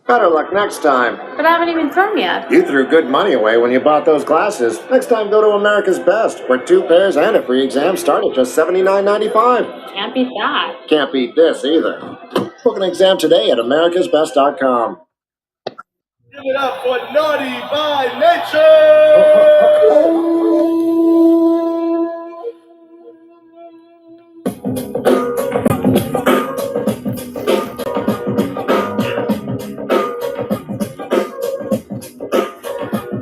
Better luck next time. But I haven't even thrown yet. You threw good money away when you bought those glasses. Next time, go to America's Best, where 2 pairs and a free exam start at just $79.95. Can't beat that. Can't beat this either. Book an exam today at americasbest.com. Give it up for Naughty by Nature!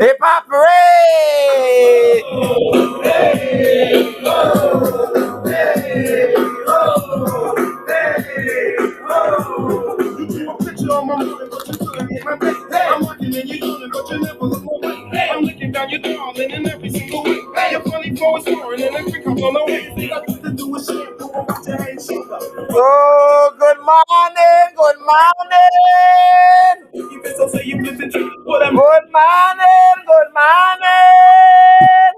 Hip hop parade! Hey, oh, hey, oh, hey, oh. You drew a picture on my movie, but you couldn't hit my face. I'm looking and you doing it, but you never look my way. I'm looking down your darling in every single way. You're funny for snoring and a quick hop on the way. They got to do a shit, do a put your hands up. Oh, good morning, good morning! You been so say you flipping true. What I'm Good morning, good morning!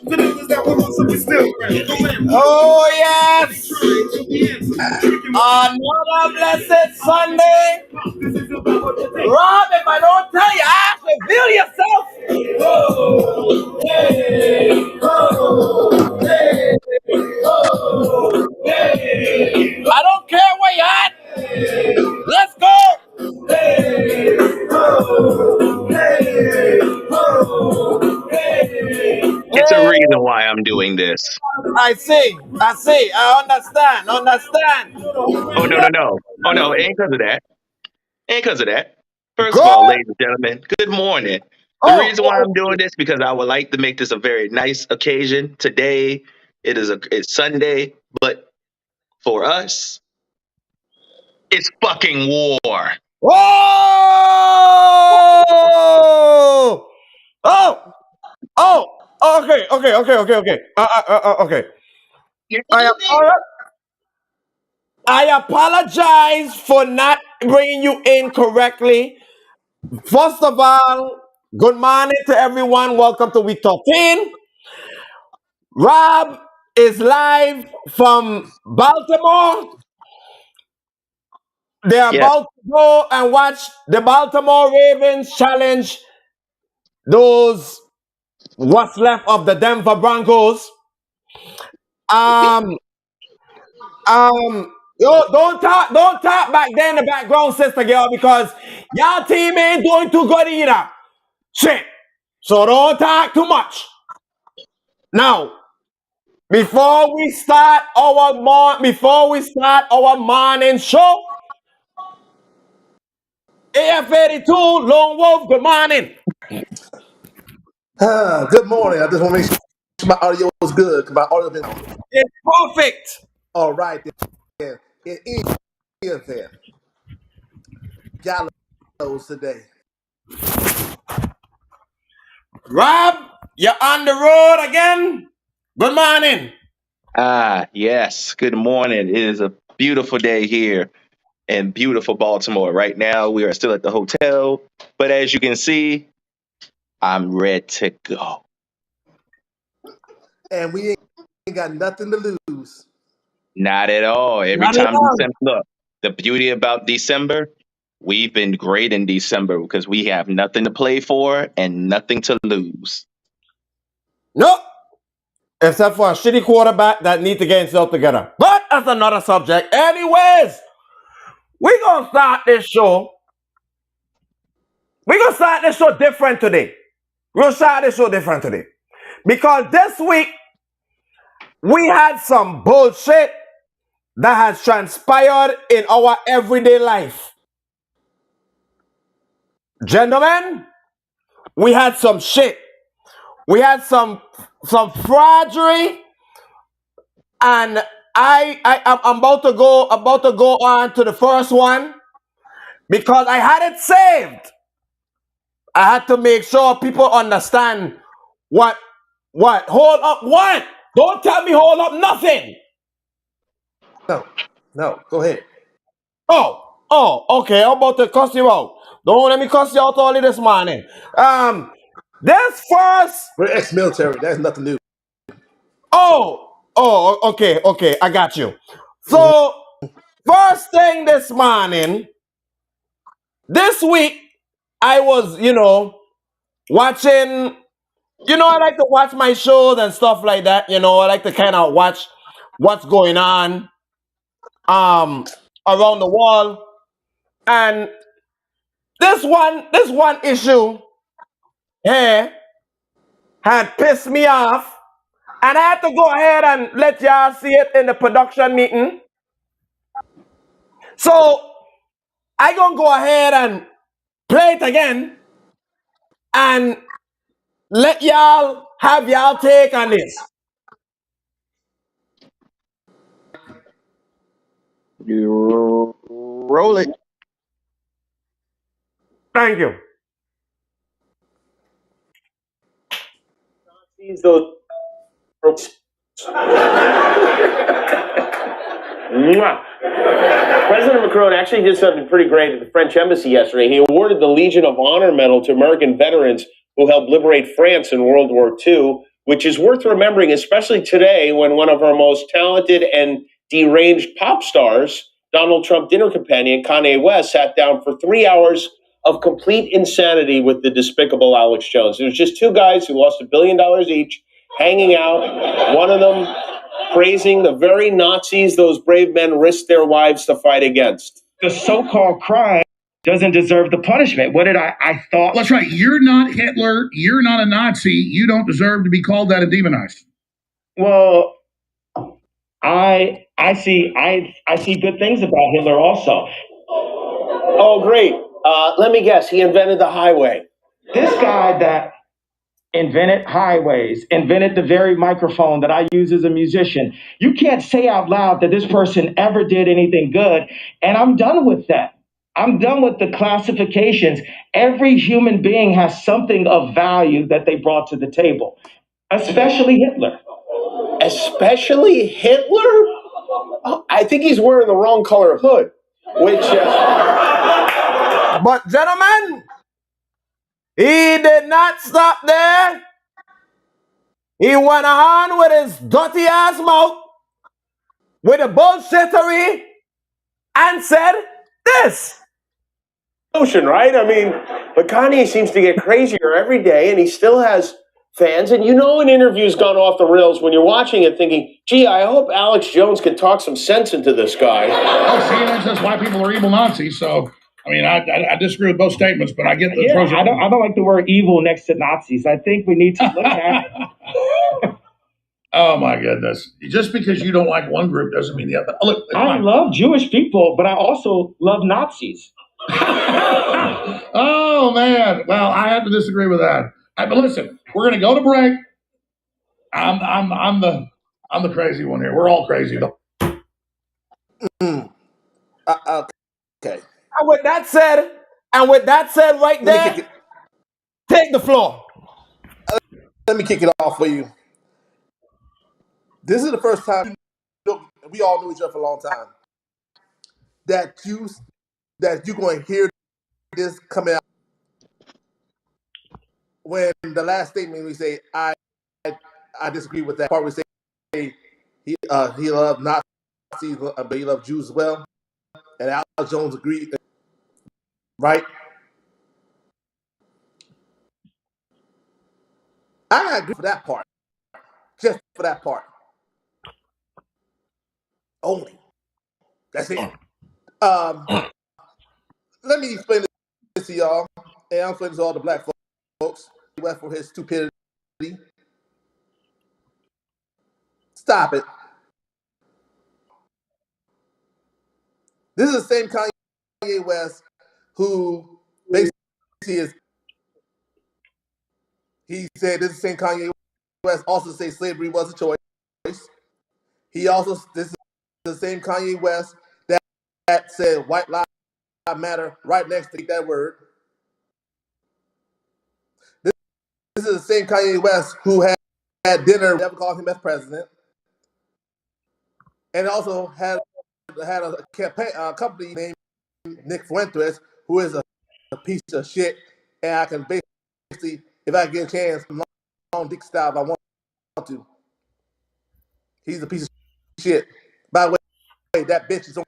the niggas that were also be still around. Oh, yes! Another blessed Sunday! Rob, if I don't tell you, ask, reveal yourself! Oh, hey, oh, hey, oh, hey, I don't care where you're at! Let's go! hey, oh, hey, oh, hey. It's a reason why I'm doing this. I see, I understand. Oh, no. Oh, no, ain't because of that. Ain't because of that. First of Good. all, ladies and gentlemen, good morning. The Oh, reason why I'm doing this because I would like to make this a very nice occasion. Today, it's Sunday, but for us, it's fucking war. Okay. Okay. I apologize for not bringing you in correctly. First of all, good morning to everyone. Welcome to Week 13. Rob is live from Baltimore. They're Yes. about to go and watch the Baltimore Ravens challenge those what's left of the Denver Broncos. Yo, don't talk back there in the background, sister girl, because y'all team ain't doing too good either. Shit. So don't talk too much. Now, before we start our morning show, AF82, Lone Wolf, good morning. Good morning. I just want to make sure my audio was good because my audio been It's perfect. all right. Then it is there. Gallows today. Rob, you're on the road again. Good morning. Yes. Good morning. It is a beautiful day here in beautiful Baltimore. Right now, we are still at the hotel, but as you can see, I'm ready to go. And we ain't got nothing to lose. Not at all. Every Not at time all. December, look, the beauty about December, we've been great in December because we have nothing to play for and nothing to lose. Nope. Except for a shitty quarterback that need to get himself together. But that's another subject. Anyways, we're going to start this show. Different today. Because this week, we had some bullshit that has transpired in our everyday life. Gentlemen, we had some shit. We had some fraudery, and I'm about to go on to the first one because I had it saved. I had to make sure people understand what. Hold up, what? Don't tell me hold up nothing. No, go ahead. Okay. I'm about to cuss you out. Don't let me cuss you out early this morning. This first. We're ex-military. That's nothing new. Okay. I got you. Mhm. So first thing this morning, this week, I was, watching. I like to watch my shows and stuff like that. I like to kind of watch what's going on um around the world. And this one issue here had pissed me off, and I had to go ahead and let y'all see it in the production meeting. So I gonna go ahead and play it again and let y'all have y'all take on this. You roll it. Thank you. Sees those. Mwah. President Macron actually did something pretty great at the French embassy yesterday. He awarded the Legion of Honor medal to American veterans who helped liberate France in World War II, which is worth remembering, especially today when one of our most talented and deranged pop stars, Donald Trump dinner companion Kanye West, sat down for 3 hours of complete insanity with the despicable Alex Jones. It was just two guys who lost $1 billion each, hanging out, one of them praising the very Nazis those brave men risked their lives to fight against. The so-called crime doesn't deserve the punishment. What did I thought? That's right. You're not Hitler. You're not a Nazi. You don't deserve to be called that and demonized. Well, I see good things about Hitler also. Oh, great. Let me guess. He invented the highway. This guy that invented highways, invented the very microphone that I use as a musician. You can't say out loud that this person ever did anything good, and I'm done with that. I'm done with the classifications. Every human being has something of value that they brought to the table, especially Hitler. Especially Hitler? Oh, I think he's wearing the wrong color hood, which. But gentlemen, he did not stop there. He went on with his dirty ass mouth, with the bullshittery, and said this. Notion, right? I mean, but Kanye seems to get crazier every day, and he still has fans. And an interview's gone off the rails when you're watching it thinking, gee, I hope Alex Jones can talk some sense into this guy. Oh, CNN says white people are evil Nazis. So, I mean, I disagree with both statements, but I get the pros. I don't like the word evil next to Nazis. I think we need to look at it. Oh, my goodness. Just because you don't like one group doesn't mean the other. Look, I love Jewish people, but I also love Nazis. Oh, man. Well, I have to disagree with that. But listen, we're going to go to break. I'm the crazy one here. We're all crazy, though. Okay. And with that said right there, take the floor. Let me kick it off for you. This is the first time we all knew each other for a long time. That you're going to hear this coming out when the last statement we say I disagree with that part. We say he loved Nazis, but he loved Jews as well, and Alex Jones agreed, right? I agree for that part, just for that part only. That's it. Let me explain this to y'all, and I'll explain this to all the black folks. West for his stupidity. Stop it. This is the same Kanye West who basically he said this is the same Kanye West also say slavery was a choice. This is the same Kanye West that said white lives matter right next to that word. This is the same Kanye West who had had dinner, never called him as president, and also had a campaign company named Nick Fuentes, who is a piece of shit, and I can basically, if I get a chance, long dick style if I want to. He's a piece of shit. By the way, that bitch is on.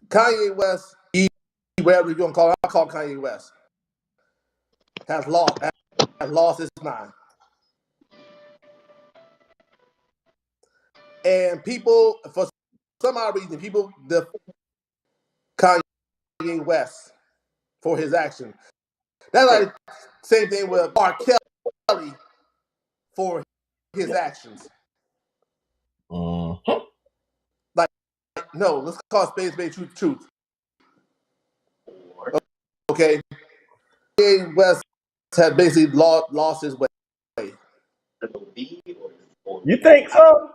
Kanye West, whatever you're gonna call it, I call Kanye West, has lost his mind. And people, for some odd reason, people defend Kanye West for his action. That's like same thing with R. Kelly for his actions. Like, no, let's call spade truth. Okay, Kanye West had basically lost his way. You think so?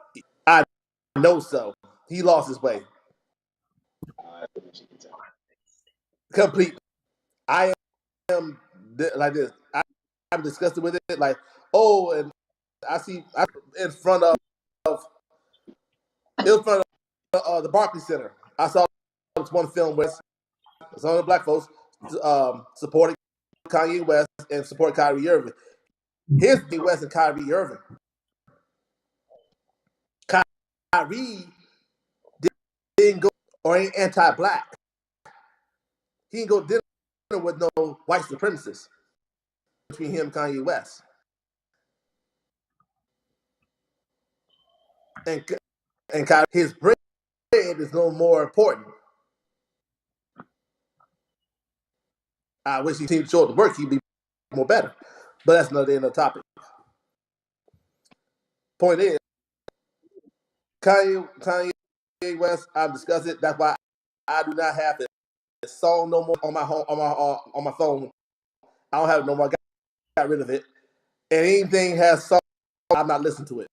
I know so. He lost his way completely. I am like this. I'm disgusted with it. Like, oh, and I in front of the Barclays Center. I saw this one film where some of the black folks supporting Kanye West and support Kyrie Irving. Here's Kanye West and Kyrie Irving. Kyrie didn't go or ain't anti-black. He didn't go dinner with no white supremacists between him and Kanye West. And Kyrie, his bread is no more important. I wish he seemed to show up to work, he'd be more better. But that's another topic. Point is, Kanye West, I've discussed it. That's why I do not have the song no more on my phone. I don't have it no more. I got rid of it. And anything has song, I'm not listening to it.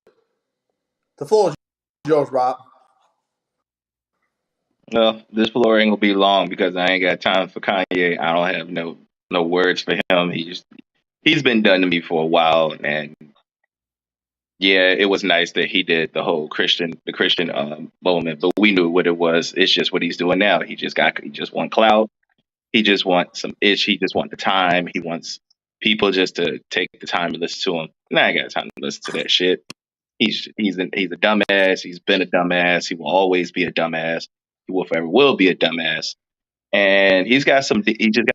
The floor is yours, Rob. Well, this floor ain't gonna be long because I ain't got time for Kanye. I don't have no words for him. He's been done to me for a while, and yeah, it was nice that he did the Christian moment, but we knew what it was. It's just what he's doing now. He just want clout. He just wants some itch. He just want the time. He wants people just to take the time to listen to him. And I ain't got time to listen to that shit. He's a dumbass. He's been a dumbass. He will always be a dumbass. He will forever will be a dumbass. And he just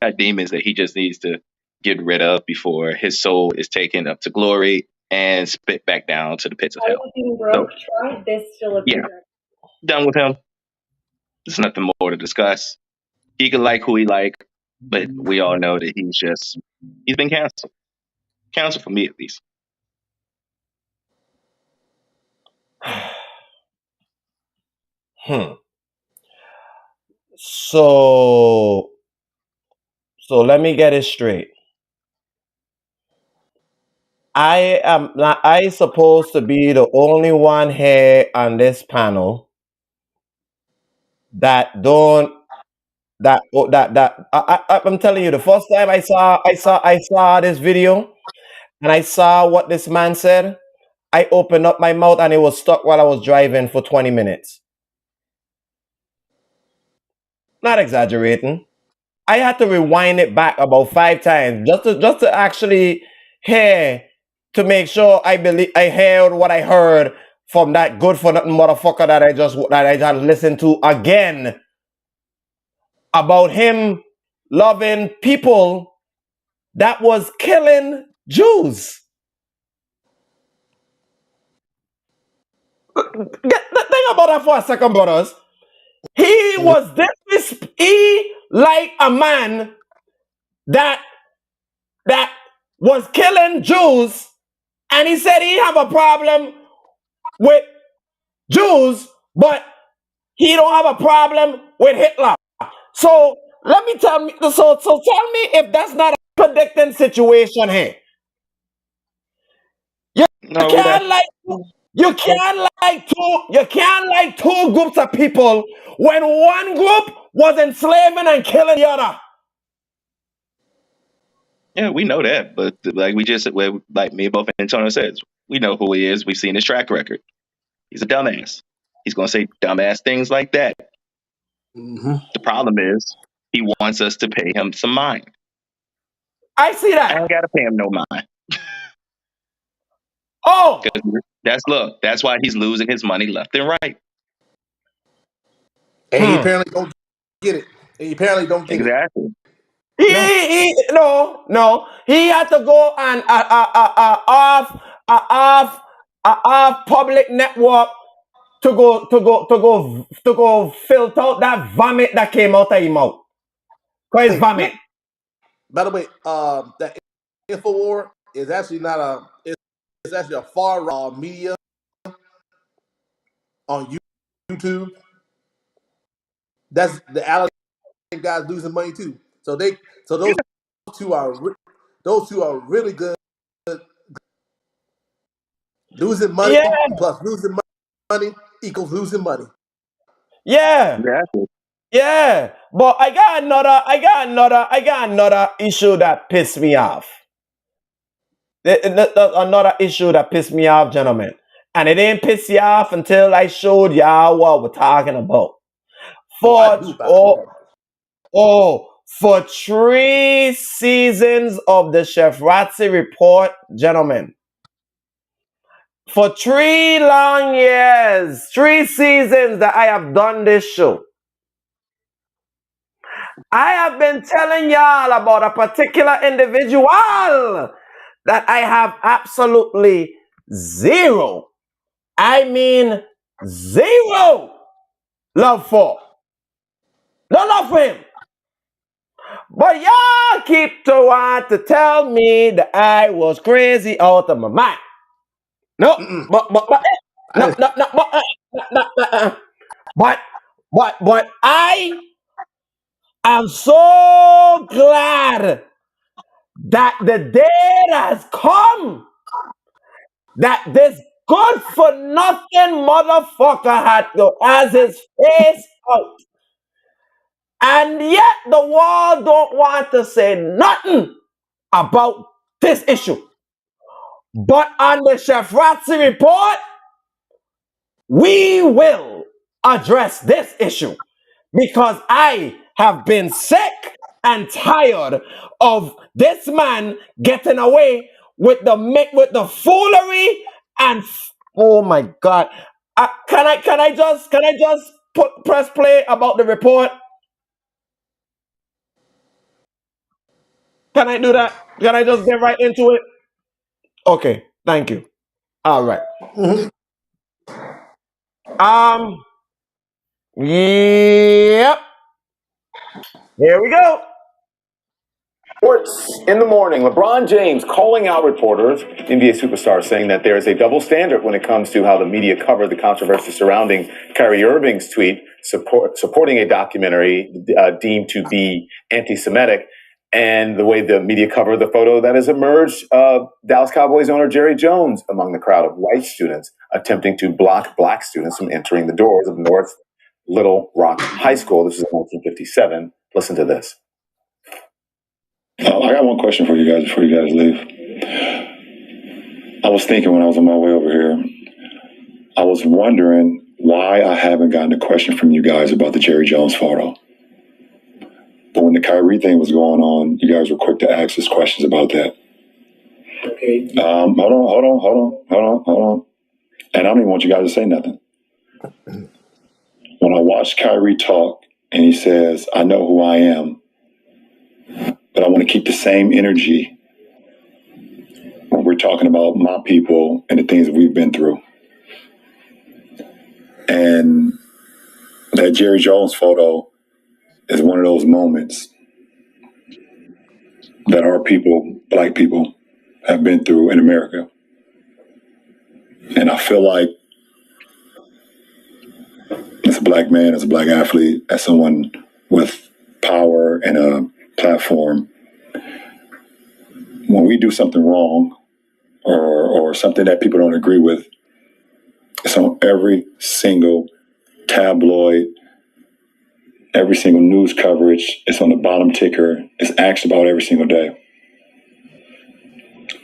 got demons that he just needs to get rid of before his soul is taken up to glory and spit back down to the pits of hell. So, yeah, done with him. There's nothing more to discuss. He can like who he like, but we all know that he's been canceled. Canceled for me at least. So let me get it straight. I supposed to be the only one here on this panel that don't I'm telling you, the first time I saw this video and I saw what this man said, I opened up my mouth and it was stuck while I was driving for 20 minutes. Not exaggerating. I had to rewind it back about 5 times just to actually hear, to make sure I heard what I heard from that good for nothing motherfucker that I just listened to again, about him loving people that was killing Jews. Think about that for a second, brothers. He like a man that was killing Jews, and he said he have a problem with Jews, but he don't have a problem with Hitler. So tell me if that's not a contradicting situation here. No, You can't like two groups of people when one group was enslaving and killing the other. Yeah, we know that, but like we just like me and both Antonio says, we know who he is. We've seen his track record. He's a dumbass. He's gonna say dumbass things like that. The problem is he wants us to pay him some mind. I see I that. ain't gotta pay him no mind. Oh, That's why he's losing his money left and right. And he apparently don't get it. And he apparently don't get it. Exactly. no. He had to go and off public network to go filter out that vomit that came out of his mouth. Cause it's vomit. By the way, that InfoWar is actually not it's actually a far raw media on YouTube. That's the Allen guys losing money too. So those two are really good. Losing money Yeah, plus losing money equals losing money. yeah, Exactly. yeah. But I got another issue that pissed me off. Another issue that pissed me off, gentlemen. And it didn't piss you off until I showed y'all what we're talking about. For 3 seasons of the Chefrazzi report, gentlemen. For 3 long years, 3 seasons that I have done this show, I have been telling y'all about a particular individual that I have absolutely zero, I mean zero love for. No love for him. But y'all keep to want to tell me that I was crazy out of my mind. No, but I am so glad that the day has come that this good for nothing motherfucker has his face out. And yet the world don't want to say nothing about this issue. But on the Chefrazzi report, we will address this issue because I have been sick and tired of this man getting away with the foolery and oh my God! Can I just press play about the report? Can I do that? Can I just get right into it? Okay, thank you. All right. Yep. Here we go. Sports in the morning. LeBron James calling out reporters, NBA superstar, saying that there is a double standard when it comes to how the media covered the controversy surrounding Kyrie Irving's tweet supporting a documentary deemed to be anti-Semitic, and the way the media covered the photo that has emerged of Dallas Cowboys owner Jerry Jones among the crowd of white students attempting to block black students from entering the doors of North Little Rock High School. This is in 1957. Listen to this. I got one question for you guys before you guys leave. I was thinking when I was on my way over here, I was wondering why I haven't gotten a question from you guys about the Jerry Jones photo. But when the Kyrie thing was going on, you guys were quick to ask us questions about that. Okay. Hold on. And I don't even want you guys to say nothing. When I watched Kyrie talk and he says, I know who I am, but I want to keep the same energy when we're talking about my people and the things that we've been through. And that Jerry Jones photo is one of those moments that our people, black people, have been through in America. And I feel like as a black man, as a black athlete, as someone with power and a platform, when we do something wrong or something that people don't agree with, it's on every single tabloid, every single news coverage. It's on the bottom ticker. It's asked about every single day.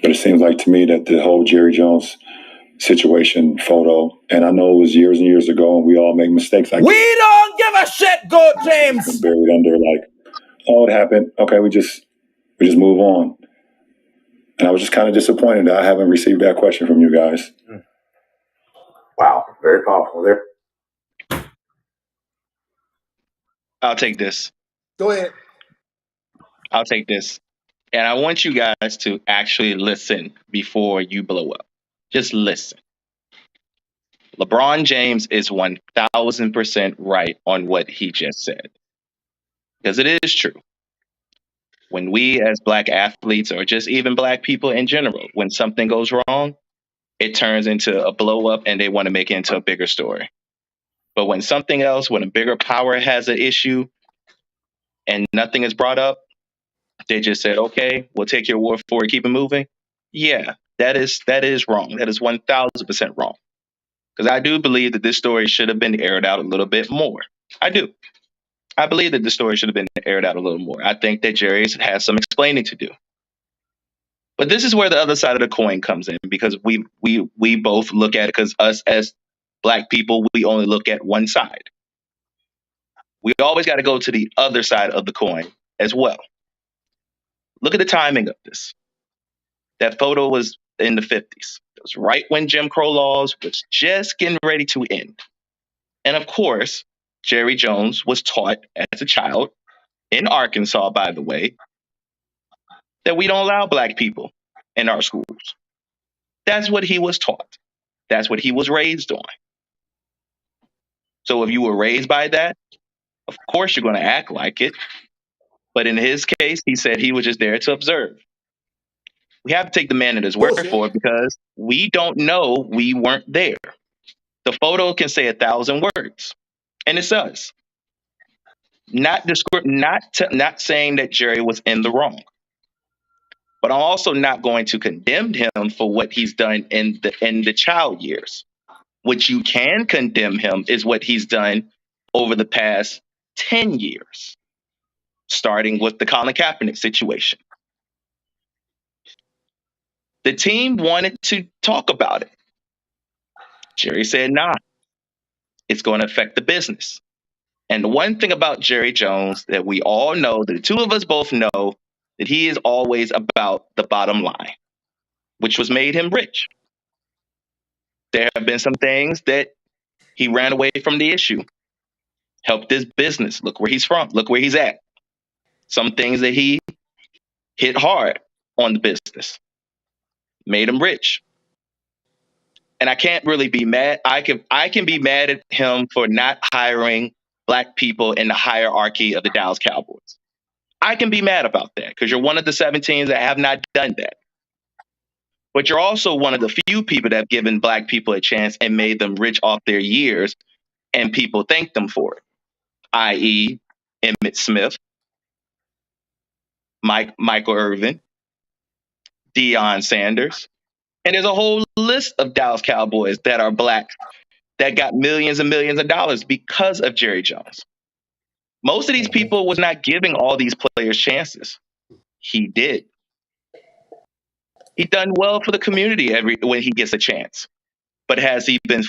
But it seems like to me that the whole Jerry Jones situation photo, and I know it was years and years ago, and we all make mistakes. We don't give a shit, Goat James. Buried under like, oh, it happened. Okay, we just move on. And I was just kind of disappointed that I haven't received that question from you guys. Wow, very powerful there. I'll take this. Go ahead. I'll take this. And I want you guys to actually listen before you blow up. Just listen. LeBron James is 1000% right on what he just said. Because it is true. When we as black athletes, or just even black people in general, when something goes wrong, it turns into a blow up and they want to make it into a bigger story. But when something else, when a bigger power has an issue and nothing is brought up, they just said, okay, we'll take your word for it, keep it moving. Yeah, that is wrong. That is 1000% wrong. Because I do believe that this story should have been aired out a little bit more. I do. I believe that the story should have been aired out a little more. I think that Jerry has some explaining to do. But this is where the other side of the coin comes in, because we both look at it, because us as black people, we only look at one side. We always got to go to the other side of the coin as well. Look at the timing of this. That photo was in the 50s. It was right when Jim Crow laws was just getting ready to end. And of course, Jerry Jones was taught as a child, in Arkansas, by the way, that we don't allow black people in our schools. That's what he was taught. That's what he was raised on. So if you were raised by that, of course you're going to act like it. But in his case, he said he was just there to observe. We have to take the man at his word for it, because we don't know, we weren't there. The photo can say 1,000 words, and it does. Not saying that Jerry was in the wrong, but I'm also not going to condemn him for what he's done in the child years. What you can condemn him is what he's done over the past 10 years, starting with the Colin Kaepernick situation. The team wanted to talk about it. Jerry said, nah, it's going to affect the business. And the one thing about Jerry Jones that we all know, that the two of us both know, that he is always about the bottom line, which was made him rich. There have been some things that he ran away from the issue, helped his business. Look where he's from. Look where he's at. Some things that he hit hard on the business, made him rich. And I can't really be mad. I can be mad at him for not hiring black people in the hierarchy of the Dallas Cowboys. I can be mad about that, because you're one of the 7 teams that have not done that. But you're also one of the few people that have given black people a chance and made them rich off their years, and people thank them for it, i.e. Emmitt Smith, Michael Irvin, Deion Sanders. And there's a whole list of Dallas Cowboys that are black that got millions and millions of dollars because of Jerry Jones. Most of these people was not giving all these players chances. He did. He done well for the community when he gets a chance. But has he been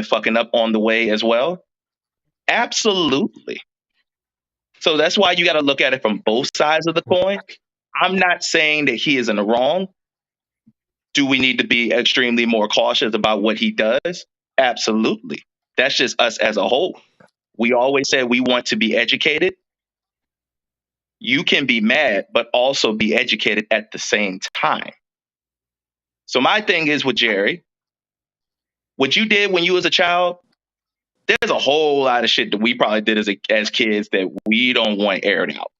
fucking up on the way as well? Absolutely. So that's why you got to look at it from both sides of the coin. I'm not saying that he is in the wrong. Do we need to be extremely more cautious about what he does? Absolutely. That's just us as a whole. We always say we want to be educated. You can be mad, but also be educated at the same time. So my thing is with Jerry, what you did when you was a child, there's a whole lot of shit that we probably did as kids that we don't want aired out.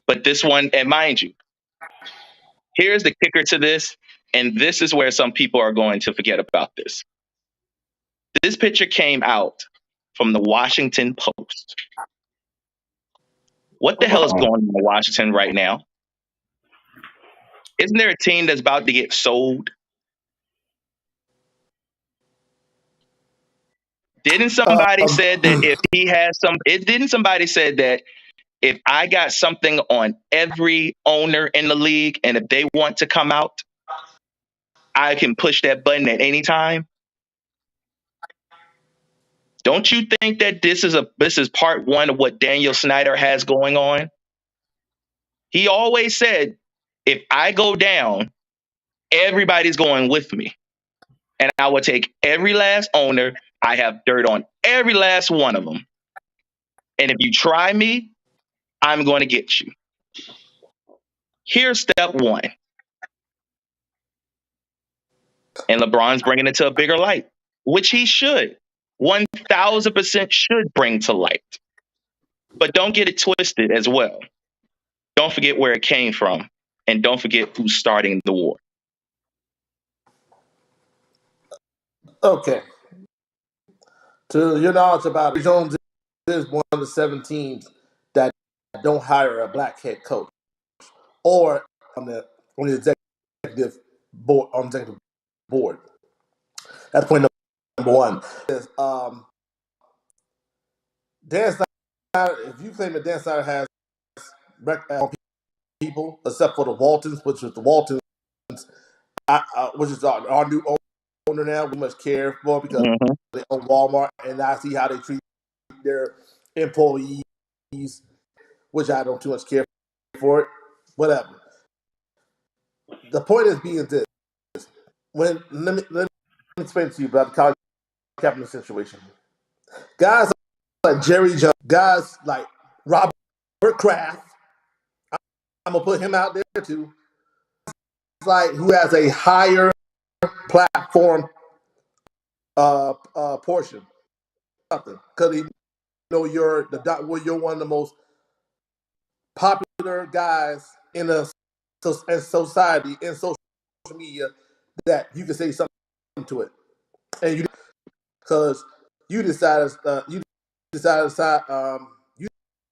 But this one, and mind you, here's the kicker to this, and this is where some people are going to forget about this. This picture came out from the Washington Post. What the hell is going on in Washington right now? Isn't there a team that's about to get sold? Didn't somebody said that if he has some? Didn't somebody said that If I got something on every owner in the league, and if they want to come out, I can push that button at any time. Don't you think that this is part one of what Daniel Snyder has going on? He always said, if I go down, everybody's going with me. And I will take every last owner. I have dirt on every last one of them. And if you try me, I'm going to get you. Here's step one. And LeBron's bringing it to a bigger light, which he should. 1000% should bring to light. But don't get it twisted as well. Don't forget where it came from. And don't forget who's starting the war. Okay. To your knowledge about it, Jones is one of the 7 teams that don't hire a black head coach or on the executive board. That's point number one. Is Dan Snyder, if you claim that Dan Snyder has people, except for the Waltons, which is the Waltons, which is our new owner now, we must care for because they own Walmart, and I see how they treat their employees, which I don't too much care for it. Whatever. The point is being this. Let me explain to you about the Colin Kaepernick situation. Guys like Jerry Jones, guys like Robert Kraft, I'm gonna put him out there too. Like who has a higher platform portion, something because you're one of the most popular guys in society in social media that you can say something to it, and you because you decided you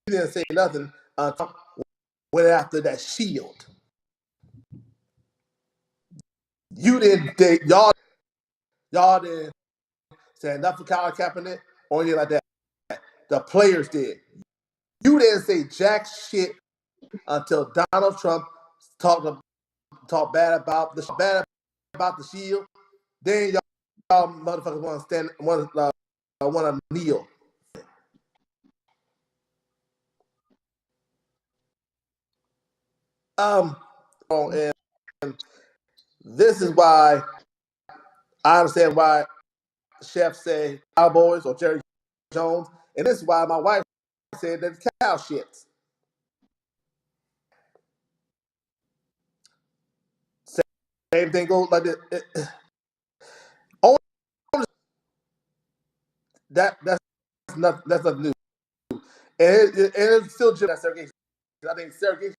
didn't say nothing went after that shield. You didn't y'all didn't say enough for Colin Kaepernick or anything like that. The players did. You didn't say jack shit until Donald Trump talked bad about the shield. Then y'all motherfuckers want to kneel. And this is why I understand why chefs say Cowboys or Jerry Jones, and this is why my wife said that cow shits. Same thing goes like this. That's nothing new, and it's still just that segregation. I think segregation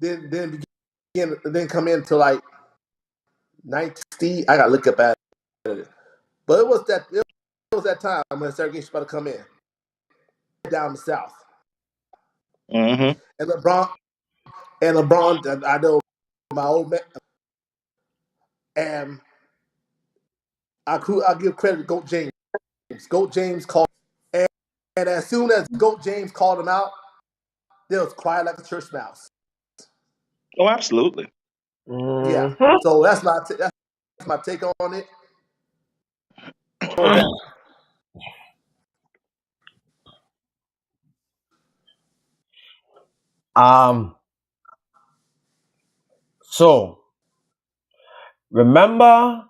didn't come into like 1960. I gotta look up at it, but it was that time when segregation was about to come in down the south. Mm-hmm. And LeBron, I know my old man, and I'll give credit to Goat James. Goat James called, and as soon as Goat James called him out, they was quiet like a church mouse. Oh, absolutely. Yeah. So that's my take on it. So remember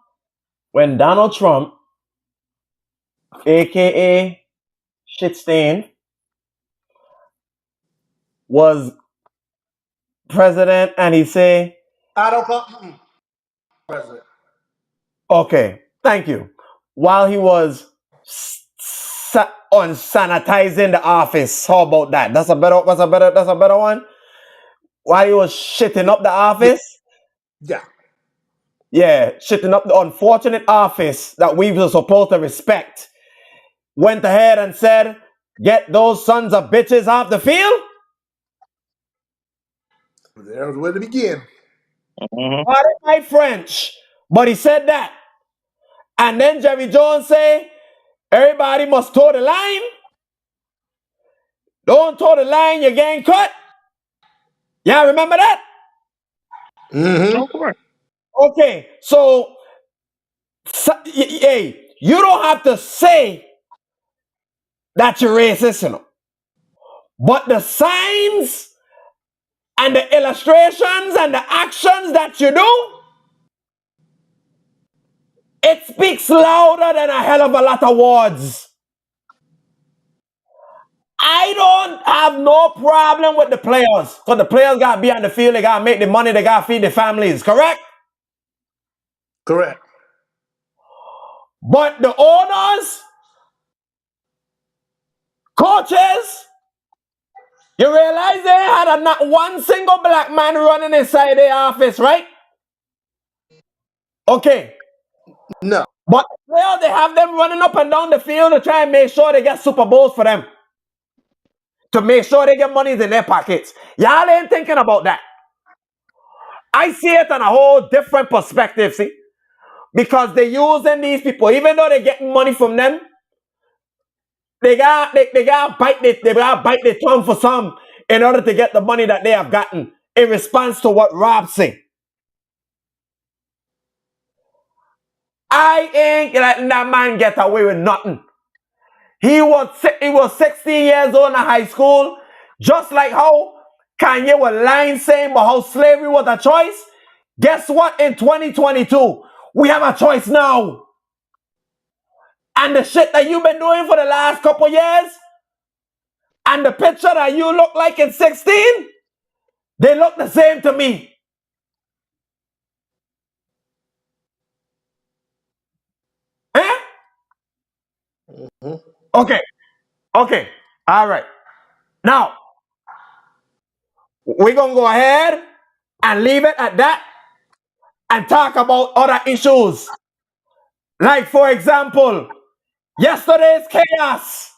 when Donald Trump, aka Shitstain, was president, and he say, I don't call president. okay, thank you. While he was on sanitizing the office, how about that? That's a better one. While he was shitting up the office, yeah, shitting up the unfortunate office that we were supposed to respect, went ahead and said, get those sons of bitches off the field. There's where to begin. Pardon my French, but he said that. And then Jerry Jones say, everybody must toe the line. Don't toe the line, you're getting cut. Yeah, remember that? Mm-hmm. Of course. Okay, so hey, you don't have to say that you're racist, you know. But the signs and the illustrations and the actions that you do, it speaks louder than a hell of a lot of words. I don't have no problem with the players, because the players got to be on the field, they got to make the money, they got to feed their families, correct? Correct. But the owners, coaches, you realize they had not one single black man running inside their office, right? Okay. No. But the players, they have them running up and down the field to try and make sure they get Super Bowls for them. To make sure they get money in their pockets. Y'all ain't thinking about that. I see it on a whole different perspective, see? Because they're using these people, even though they're getting money from them, they got bite their tongue for some in order to get the money that they have gotten in response to what Rob said. I ain't letting that man get away with nothing. He was 16 years old in high school, just like how Kanye was lying saying about how slavery was a choice. Guess what? In 2022, we have a choice now. And the shit that you've been doing for the last couple years, and the picture that you look like in 16, they look the same to me. Eh? Mm-hmm. Okay. All right. Now, we're going to go ahead and leave it at that and talk about other issues. Like, for example, yesterday's chaos.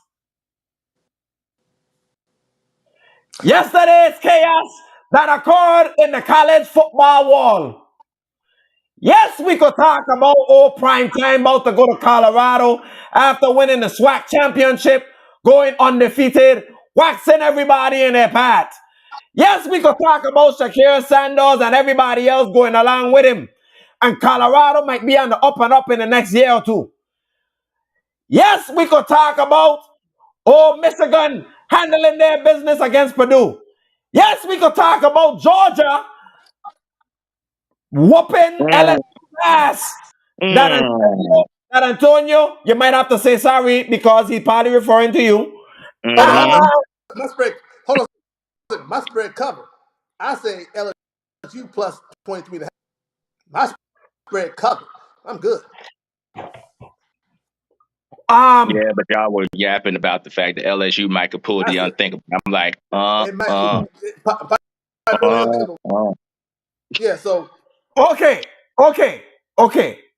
Yesterday's chaos that occurred in the college football wall. Yes, we could talk about old prime time about to go to Colorado after winning the SWAC championship, going undefeated, waxing everybody in their path. Yes, we could talk about Shakira Sanders and everybody else going along with him. And Colorado might be on the up and up in the next year or two. Yes, we could talk about Michigan handling their business against Purdue. Yes, we could talk about Georgia whooping LSU ass. That Antonio, you might have to say sorry because he's probably referring to you. Hold on. My spread. Hold on. My spread covered. I say LSU plus 23.5. My spread covered. I'm good. Yeah, but y'all were yapping about the fact that LSU might could pull the unthinkable. I'm like, Yeah, so. Okay.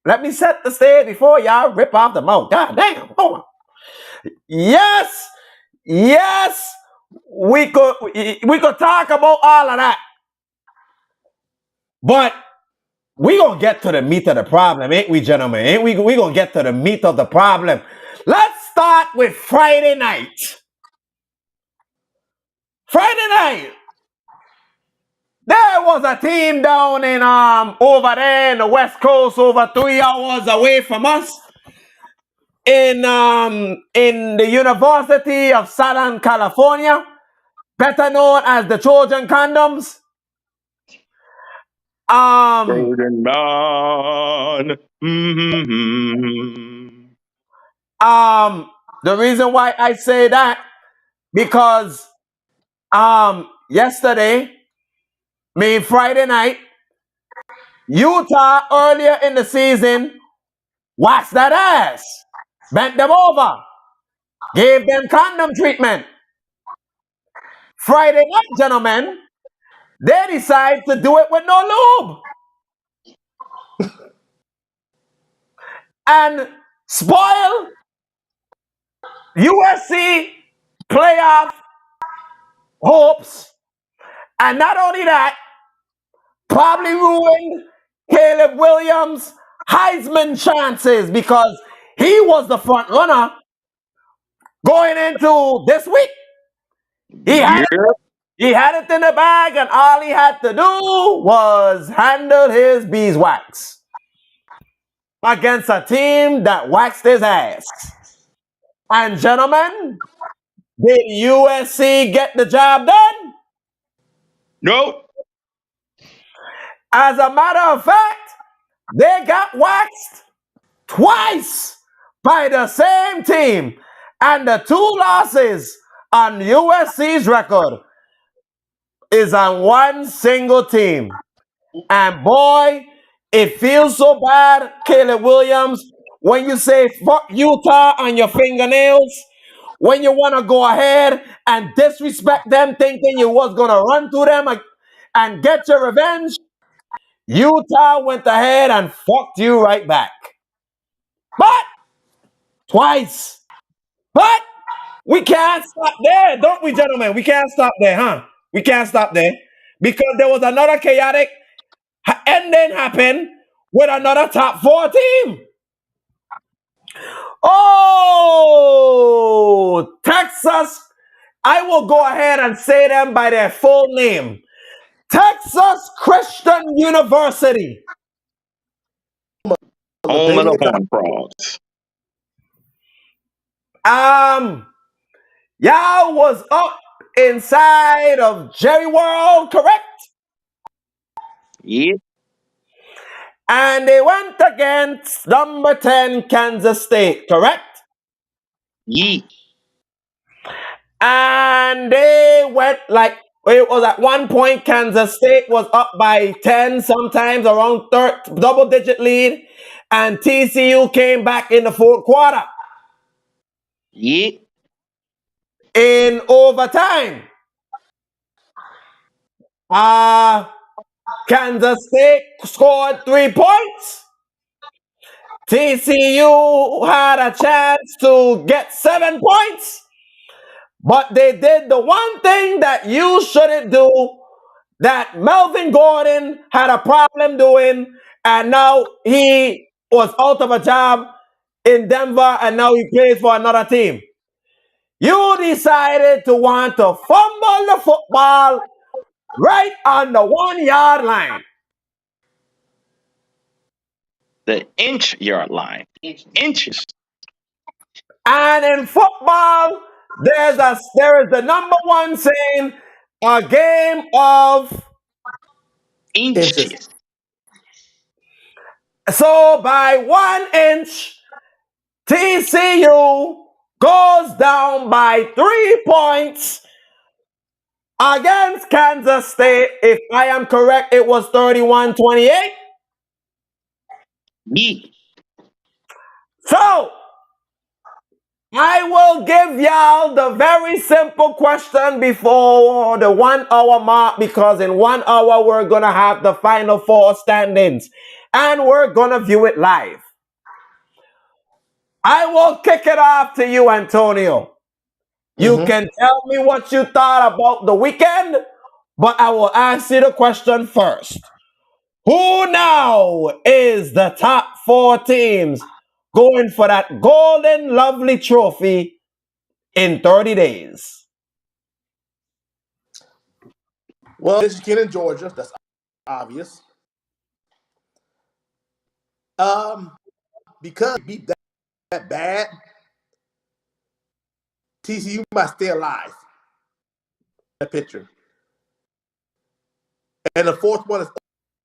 Let me set the stage before y'all rip off the mouth. God damn. Hold on. Yes, we could talk about all of that. But we gonna get to the meat of the problem, ain't we, gentlemen? Ain't we gonna get to the meat of the problem? Let's start with Friday night. Friday night, there was a team down in over there in the West Coast, over 3 hours away from us, in the University of Southern California, better known as the Trojan Condoms. Trojan Man. The reason why I say that, because yesterday, Friday night, Utah earlier in the season waxed that ass, bent them over, gave them condom treatment. Friday night, gentlemen, they decide to do it with no lube and spoil USC playoff hopes. And not only that, probably ruined Caleb Williams' Heisman chances because he was the front runner going into this week. He had Yeah. he had it in the bag, and all he had to do was handle his beeswax against a team that waxed his ass. And gentlemen, did USC get the job done? Nope. As a matter of fact, they got waxed twice by the same team. And the two losses on USC's record is on one single team. And boy, it feels so bad, Caleb Williams, when you say fuck Utah on your fingernails, when you want to go ahead and disrespect them, thinking you was going to run through them and get your revenge. Utah went ahead and fucked you right back. But twice. But we can't stop there, don't we, gentlemen? We can't stop there, huh? We can't stop there because there was another chaotic ending happen with another top 4 team. Oh, Texas. I will go ahead and say them by their full name. Texas Christian University. Home of the Horned Frogs. Y'all was up inside of Jerry World, correct? Yeah. And they went against number 10 Kansas State, correct? Yeah. And they went like, it was at one point Kansas State was up by 10, sometimes around double-digit lead, and TCU came back in the fourth quarter. Yeah. In overtime. Kansas State scored 3 points. TCU had a chance to get 7 points. But they did the one thing that you shouldn't do, that Melvin Gordon had a problem doing, and now he was out of a job in Denver, and now he plays for another team. You decided to want to fumble the football right on the 1-yard line. The inch-yard line. Inches. And in football, there is the number one saying, a game of Inches. So by 1 inch, TCU goes down by 3 points against Kansas State. If I am correct, it was 31-28. Yeah. So I will give y'all the very simple question before the 1 hour mark, because in 1 hour we're going to have the Final Four standings and we're going to view it live. I will kick it off to you, Antonio. You can tell me what you thought about the weekend, but I will ask you the question first. Who now is the top 4 teams going for that golden lovely trophy in 30 days? Well, Michigan and Georgia, that's obvious. Because they beat that bad, TCU might stay alive. That picture. And the fourth one is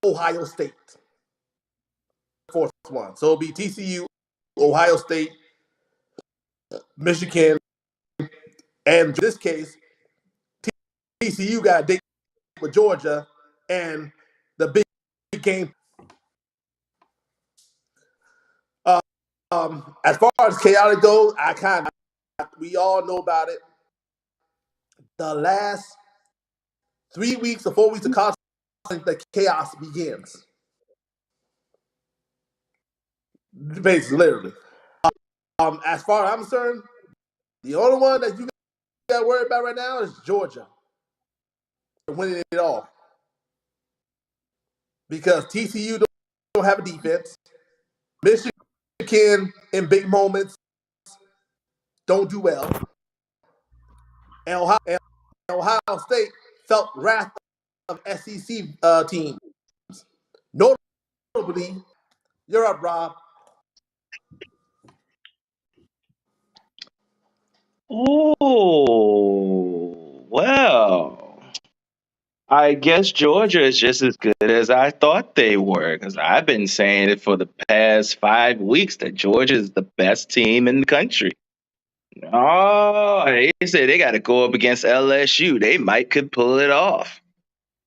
Ohio State. Fourth one. So it'll be TCU, Ohio State, Michigan, and in this case, TCU got a date with Georgia, and the big game. As far as chaotic goes, we all know about it. The last 3 weeks or 4 weeks of college, the chaos begins. Basically, literally. As far as I'm concerned, the only one that you got to worry about right now is Georgia. Winning it all. Because TCU don't have a defense. Michigan, in big moments, don't do well. And Ohio State felt wrath of SEC teams. Notably, you're up, Rob. Oh, well, I guess Georgia is just as good as I thought they were because I've been saying it for the past 5 weeks that Georgia is the best team in the country. Oh, they said they got to go up against LSU. They might could pull it off.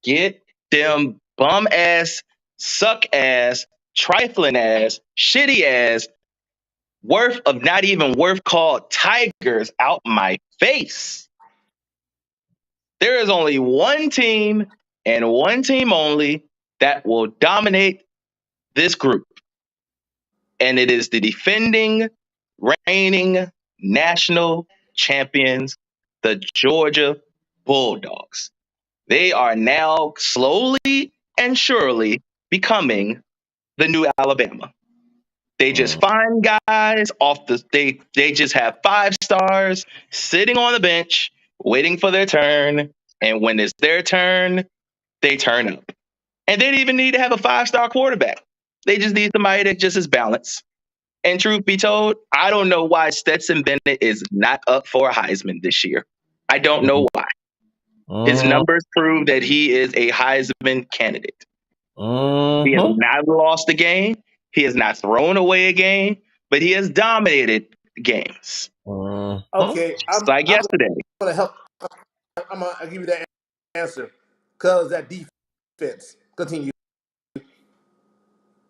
Get them bum ass, suck ass, trifling ass, shitty ass, worth of not even worth called Tigers out my face. There is only one team and one team only that will dominate this group, and it is the defending, reigning national champions, the Georgia Bulldogs. They are now slowly and surely becoming the new Alabama. They just find guys off they just have 5 stars sitting on the bench waiting for their turn, and when it's their turn, they turn up. And they didn't even need to have a 5-star quarterback. They just need somebody that just is balanced. And truth be told, I don't know why Stetson Bennett is not up for a Heisman this year. I don't know why. His numbers prove that he is a Heisman candidate. He has not lost a game. He has not thrown away a game, but he has dominated games. Okay, Just like yesterday. gonna help. I'm gonna give you that answer because that defense. Continue.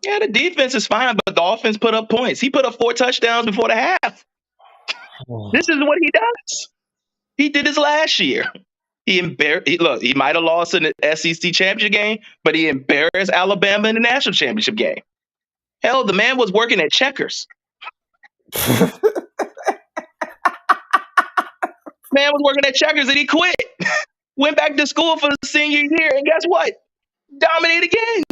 Yeah, the defense is fine, but the offense put up points. He put up 4 touchdowns before the half. This is what he does. He did this last year. He might have lost in the SEC championship game, but he embarrassed Alabama in the national championship game. Hell, the man was working at Checkers. Man was working at Checkers and he quit. Went back to school for the senior year, and guess what? Dominate again.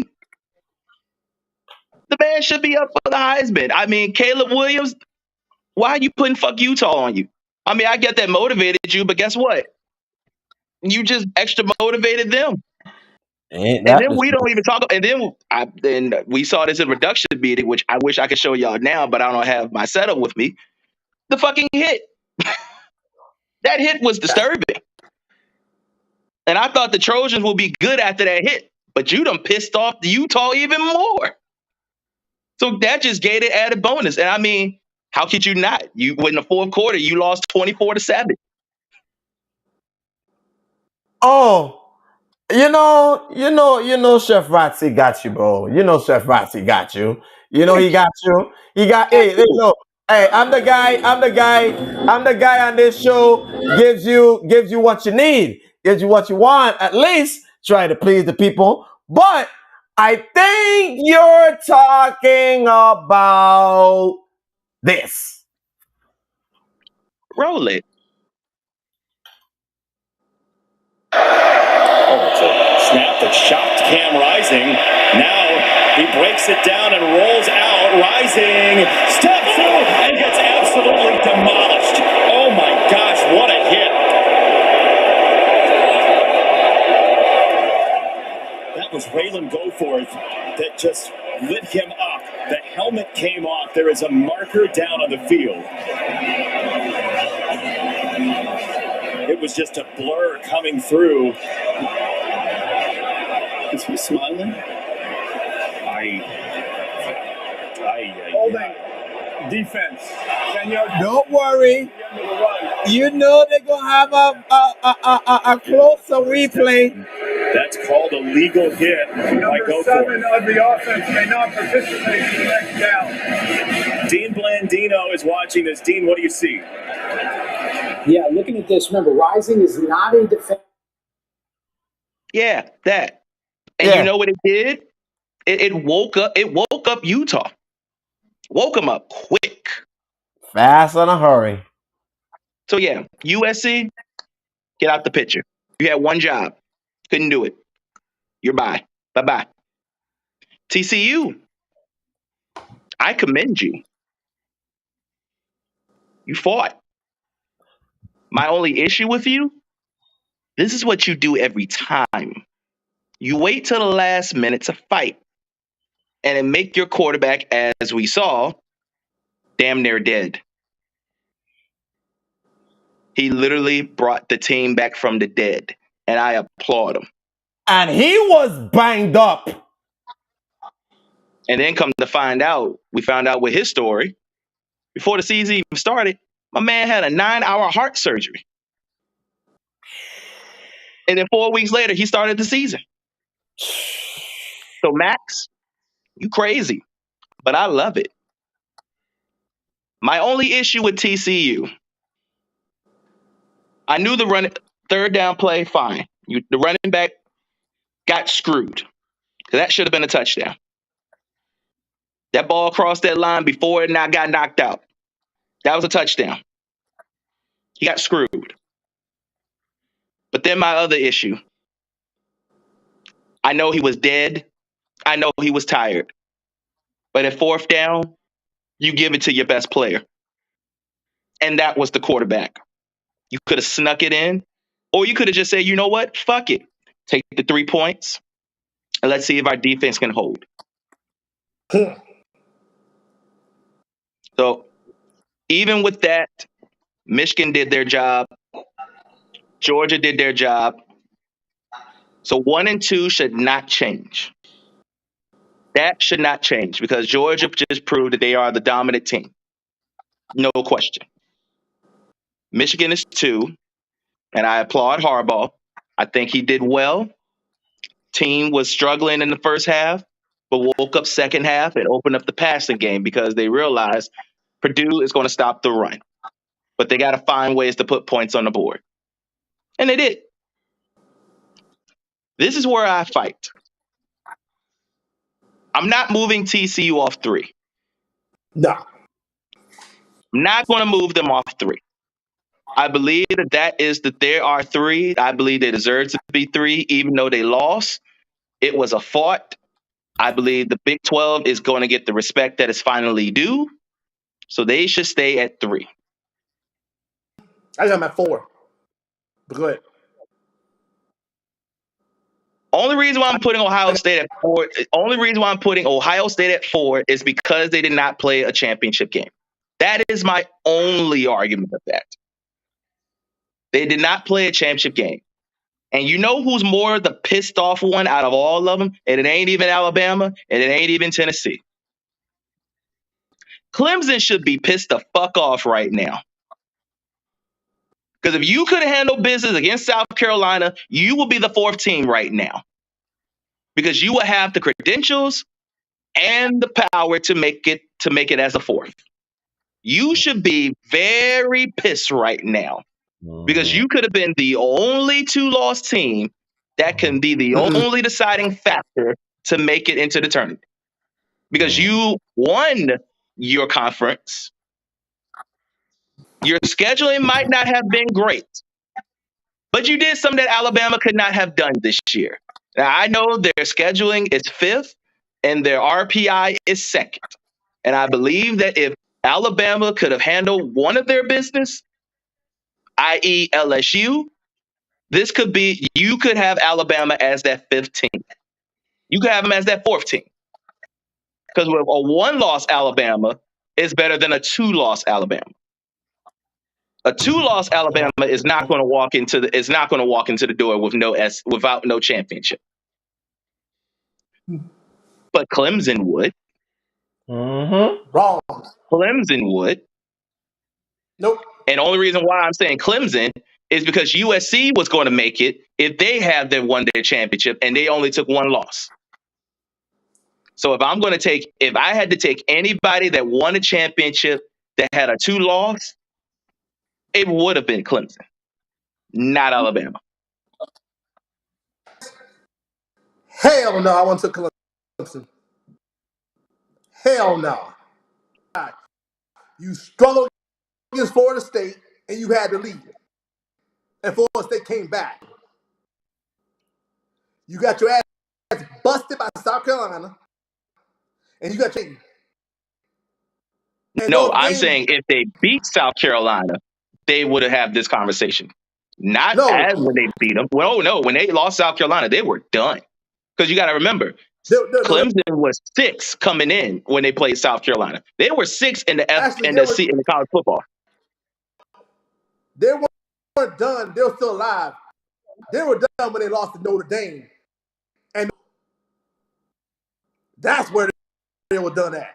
The man should be up for the Heisman. I mean, Caleb Williams, why are you putting fuck Utah on you? I mean, I get that motivated you, but guess what? You just extra motivated them. Ain't And that then the we truth? don't even talk. And then we saw this in reduction meeting, which I wish I could show y'all now, but I don't have my setup with me. The fucking hit. That hit was disturbing. And I thought the Trojans would be good after that hit, but you done pissed off the Utah even more. So that just gave it added bonus. And I mean, how could you not? You in the fourth quarter, you lost 24-7. Oh, Chefrazzi got you, bro. You know Chefrazzi got you. You know he got you. He got. Hey, look. Hey, I'm the guy. I'm the guy on this show. Gives you what you need. Gives you what you want. At least try to please the people. But I think you're talking about this. Roll it. Oh, it's a snap that shocked Cam Rising. Now he breaks it down and rolls out. Rising steps through and gets absolutely demolished. Oh my gosh, what a hit. That was Raylan Goforth that just lit him up. The helmet came off. There is a marker down on the field. It was just a blur coming through. Is he smiling? Holding defense. Don't worry. You know they're gonna have a closer replay. That's called a legal hit by Number 7 of the offense may not participate in the next down. Dean Blandino is watching this. Dean, what do you see? Yeah, looking at this, remember, Rising is not a defense. Yeah, that. And you know what it did? It woke up Utah. Woke them up quick. Fast in a hurry. So yeah, USC, get out the picture. You had one job. Couldn't do it. You're bye. Bye-bye. TCU, I commend you. You fought. My only issue with you This is what you do every time. You wait till the last minute to fight and then make your quarterback, as we saw, damn near dead. He literally brought the team back from the dead, and I applaud him. And he was banged up. And then come to find out, we found out with his story, before the season even started, my man had a 9-hour heart surgery. And then 4 weeks later, he started the season. So, Max, you crazy, but I love it. My only issue with TCU, I knew the third down play, fine. The running back got screwed. That should have been a touchdown. That ball crossed that line before it got knocked out. That was a touchdown. He got screwed. But then my other issue, I know he was dead. I know he was tired. But at fourth down, you give it to your best player. And that was the quarterback. You could have snuck it in, or you could have just said, you know what? Fuck it. Take the 3 points, and let's see if our defense can hold. So even with that, Michigan did their job. Georgia did their job. So 1 and 2 should not change. That should not change because Georgia just proved that they are the dominant team. No question. Michigan is 2, and I applaud Harbaugh. I think he did well. Team was struggling in the first half, but woke up second half and opened up the passing game because they realized Purdue is going to stop the run. But they got to find ways to put points on the board. And they did. This is where I fight. I'm not moving TCU off 3. No. I'm not going to move them off 3. I believe that there are 3. I believe they deserve to be 3, even though they lost. It was a fight. I believe the Big 12 is going to get the respect that is finally due. So they should stay at 3. I got them at 4. But go ahead. Only reason why I'm putting Ohio State at 4. Only reason why I'm putting Ohio State at 4 is because they did not play a championship game. That is my only argument of that. They did not play a championship game. And you know who's more the pissed off one out of all of them? And it ain't even Alabama, and it ain't even Tennessee. Clemson should be pissed the fuck off right now. Because if you could have handled business against South Carolina, you will be the 4th team right now. Because you will have the credentials and the power to make it as a 4th. You should be very pissed right now. Because you could have been the only 2-loss team that can be the only deciding factor to make it into the tournament. Because you won your conference. Your scheduling might not have been great. But you did something that Alabama could not have done this year. Now, I know their scheduling is 5th and their RPI is 2nd. And I believe that if Alabama could have handled one of their business, i.e. LSU, you could have Alabama as that 5th team. You could have them as that 4th team. Because with a 1-loss Alabama is better than a 2-loss Alabama. A 2-loss Alabama is not going to walk into the door without no championship. But Clemson would. Wrong. Clemson would. Nope. And the only reason why I'm saying Clemson is because USC was going to make it if they won their championship and they only took 1 loss. So if I had to take anybody that won a championship that had a 2-loss, it would have been Clemson, not Alabama. Hell no, I want to Clemson. Hell no. You struggled against Florida State and you had to leave. And Florida State came back. You got your ass busted by South Carolina. And you got changed. No, I'm saying if they beat South Carolina, they would have had this conversation. Not No, as when they beat them. Well, no, when they lost South Carolina, they were done. Because you got to remember, no, Clemson was 6 coming in when they played South Carolina. They were 6 in the actually, in the college football. they weren't done. They were still alive. They were done when they lost to Notre Dame, and that's where they were done at.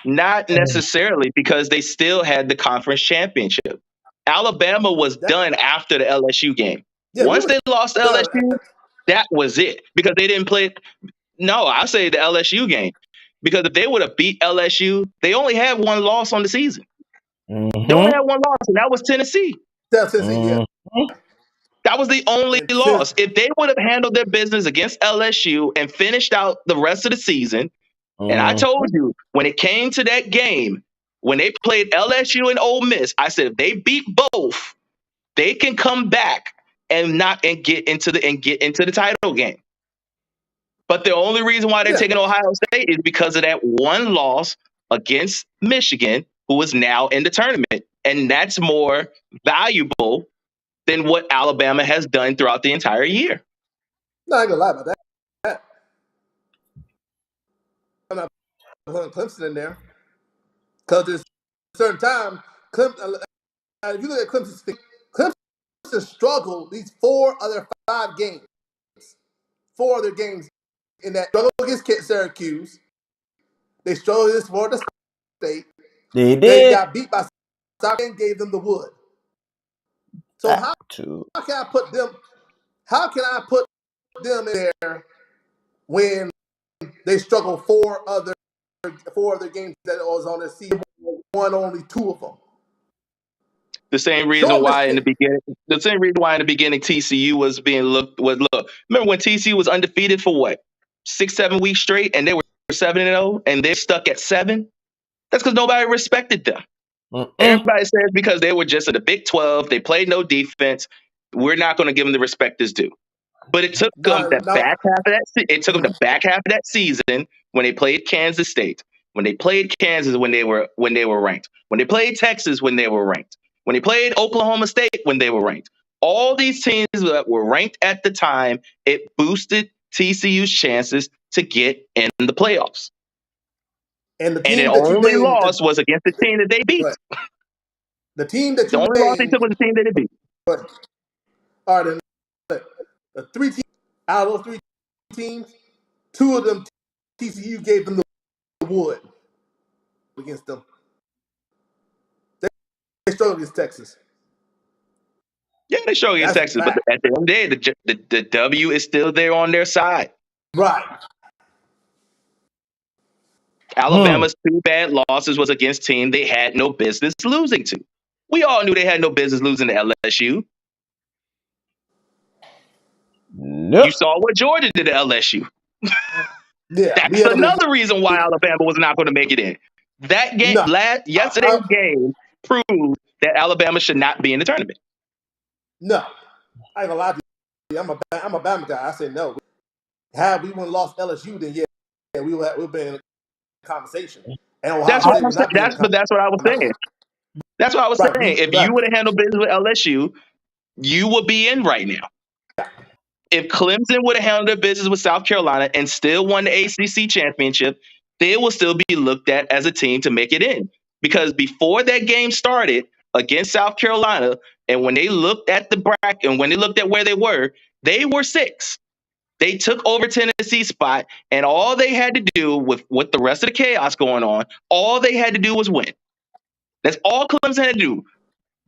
Not necessarily, because they still had the conference championship. Alabama was done after the LSU game. Yeah, Once they lost to done. LSU, that was it, because they didn't play. No, I say the LSU game, because if they would have beat LSU, they only had one loss on the season. They only had one loss, and that was Tennessee. Yeah. That was the only And loss. If they would have handled their business against LSU and finished out the rest of the season, and I told you, when it came to that game, when they played LSU and Ole Miss, I said if they beat both, they can come back and get into the title game. But the only reason why they're taking Ohio State is because of that one loss against Michigan, who is now in the tournament. And that's more valuable than what Alabama has done throughout the entire year. No, I ain't gonna lie about that. I'm not putting Clemson in there because there's a certain time. If you look at Clemson struggled these 4 other 5 games. 4 other games in that struggle against Syracuse. They struggled against Florida State. They did. They got beat by South and gave them the wood. So how can I put them? How can I put them in there when they struggle 4 other games that was on their season, won only 2 of them? The same reason why in the beginning TCU was being looked. Remember when TCU was undefeated for what, 6-7 weeks straight, and they were 7-0, and they're stuck at 7. That's because nobody respected them. Everybody says because they were just in the Big 12, they played no defense. We're not going to give them the respect that's due. But it took them the back half of that. It took them the back half of that season when they played Kansas State, when they played Kansas when they were ranked, when they played Texas when they were ranked, when they played Oklahoma State when they were ranked. All these teams that were ranked at the time, it boosted TCU's chances to get in the playoffs. And the only loss was against the team that they beat. Right. The team that you the only loss they took was the team that they beat. Right. All right, the 3 teams out of those 3 teams, 2 of them TCU gave them the wood against them. They struggled against Texas. Yeah, they struggled against Texas, but at the end of the day, the W is still there on their side. Right. Alabama's 2 bad losses was against teams they had no business losing to. We all knew they had no business losing to LSU. Nope. You saw what Georgia did to LSU. Yeah, that's another reason why Alabama was not going to make it in. That game, yesterday's game, proved that Alabama should not be in the tournament. No, I ain't gonna lie to you. I'm a Bama guy. I said no. Had we wouldn't lost LSU, then we would be in a conversation. And Ohio that's what State would not be in a but that's what I was saying. That's what I was saying. If you would have handled business with LSU, you would be in right now. If Clemson would have handled their business with South Carolina and still won the ACC championship, they will still be looked at as a team to make it in. Because before that game started against South Carolina, and when they looked at the bracket and when they looked at where they were 6. They took over Tennessee's spot, and all they had to do with the rest of the chaos going on, all they had to do was win. That's all Clemson had to do.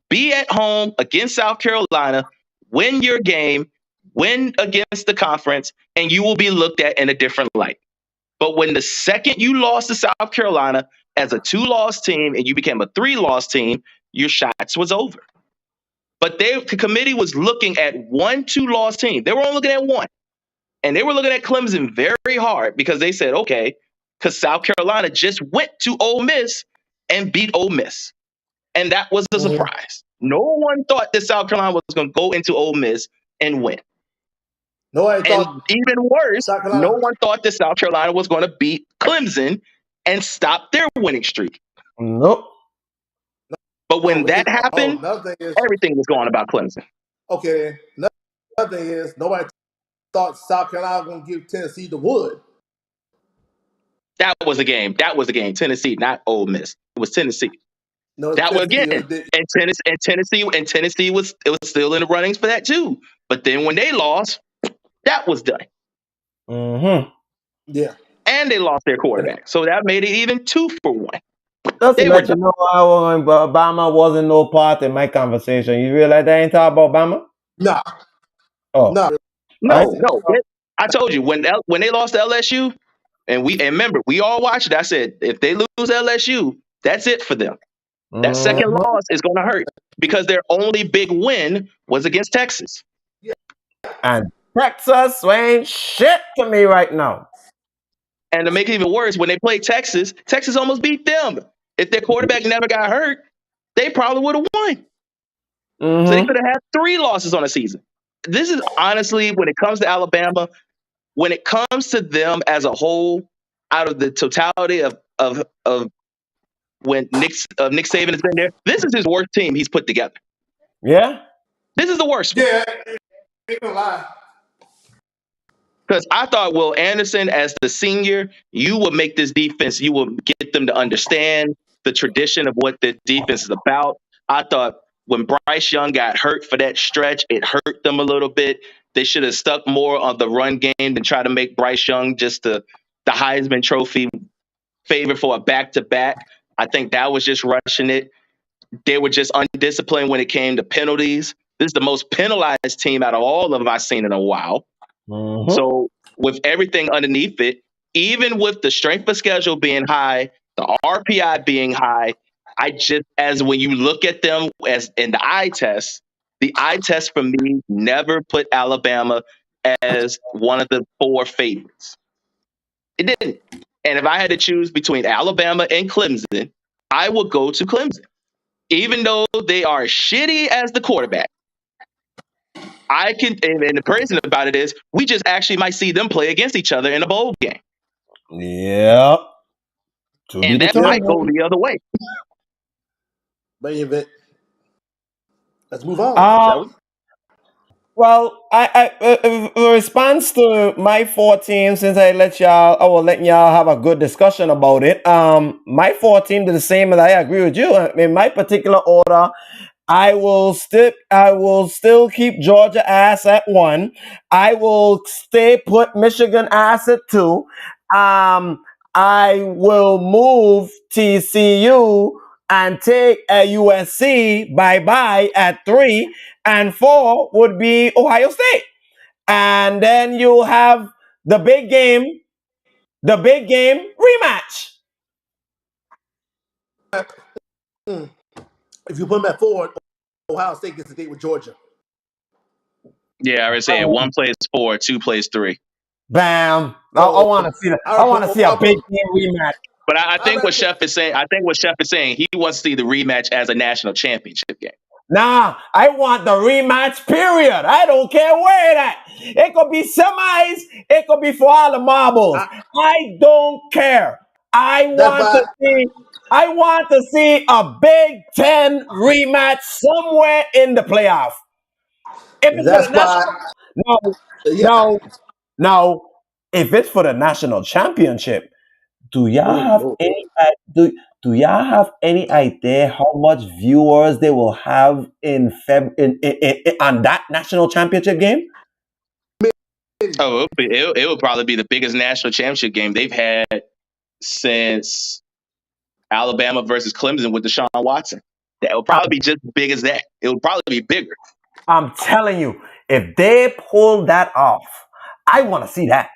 Be at home against South Carolina, win your game, win against the conference, and you will be looked at in a different light. But when the second you lost to South Carolina as a 2-loss team and you became a 3-loss team, your shots was over. But the committee was looking at 1 2-loss team. They were only looking at 1. And they were looking at Clemson very hard because they said, okay, because South Carolina just went to Ole Miss and beat Ole Miss. And that was a surprise. No one thought that South Carolina was going to go into Ole Miss and win. Even worse, no one thought that South Carolina was going to beat Clemson and stop their winning streak. Nope. But when that happened, another thing is, everything was going about Clemson. okay, another thing is, nobody thought South Carolina was going to give Tennessee the wood. That was the game. That was the game. Tennessee, not Ole Miss. It was Tennessee. No, That was Tennessee. again. And Tennessee was still in the runnings for that too. But then when they lost, that was done. Mm-hmm. Yeah. And they lost their quarterback. So that made it even 2-1. Just to They were let you done. know, Obama wasn't no part in my conversation. You realize I ain't talking about Obama? Nah. Oh. Nah. No. I told you when they lost to LSU, and remember, we all watched it. I said, if they lose LSU, that's it for them. That second Mhm. loss is going to hurt because their only big win was against Texas. And Texas ain't shit to me right now. And to make it even worse, when they played Texas, Texas almost beat them. If their quarterback never got hurt, they probably would have won. So they could have had 3 losses on the season. This is honestly, when it comes to Alabama, when it comes to them as a whole, out of the totality of when Nick Saban has been there, this is his worst team he's put together. Yeah? This is the worst one. Yeah, ain't gonna lie. Because I thought Will Anderson, as the senior, you would make this defense, you will get them to understand the tradition of what the defense is about. I thought when Bryce Young got hurt for that stretch, it hurt them a little bit. They should have stuck more on the run game than try to make Bryce Young just the Heisman Trophy favorite for a back-to-back. I think that was just rushing it. They were just undisciplined when it came to penalties. This is the most penalized team out of all of them I've seen in a while. Mm-hmm. So with everything underneath it, even with the strength of schedule being high, the RPI being high, as when you look at them as in the eye test for me never put Alabama as one of the 4 favorites. It didn't. And if I had to choose between Alabama and Clemson, I would go to Clemson. Even though they are shitty as the quarterback. And the crazy about it is, we just actually might see them play against each other in a bowl game. Yep. And that might go the other way. Main event. Let's move on, shall we? Well, in response to my 14, since I will let y'all have a good discussion about it. My 14 did the same, and I agree with you. In my particular order, I will still keep Georgia ass at 1. I will stay put Michigan ass at 2. I will move TCU and take a USC bye-bye at 3, and 4 would be Ohio State. And then you'll have the big game rematch. If you put them at 4, Ohio State gets a date with Georgia. Yeah, I was saying 1 plays 4, 2 plays 3. Bam. I want to see that. I want to see a big game rematch. But I think what Chef is saying, he wants to see the rematch as a national championship game. Nah, I want the rematch, period. I don't care where it at. It could be semis. It could be for all the marbles. I don't care. I want to see a Big Ten rematch somewhere in the playoff. If it's for the national, no. If it's for the national championship, do y'all have any idea how much viewers they will have in on that national championship game? Oh, it will probably be the biggest national championship game they've had since Alabama versus Clemson with Deshaun Watson. That will probably be just as big as that. It will probably be bigger. I'm telling you, if they pull that off, I want to see that.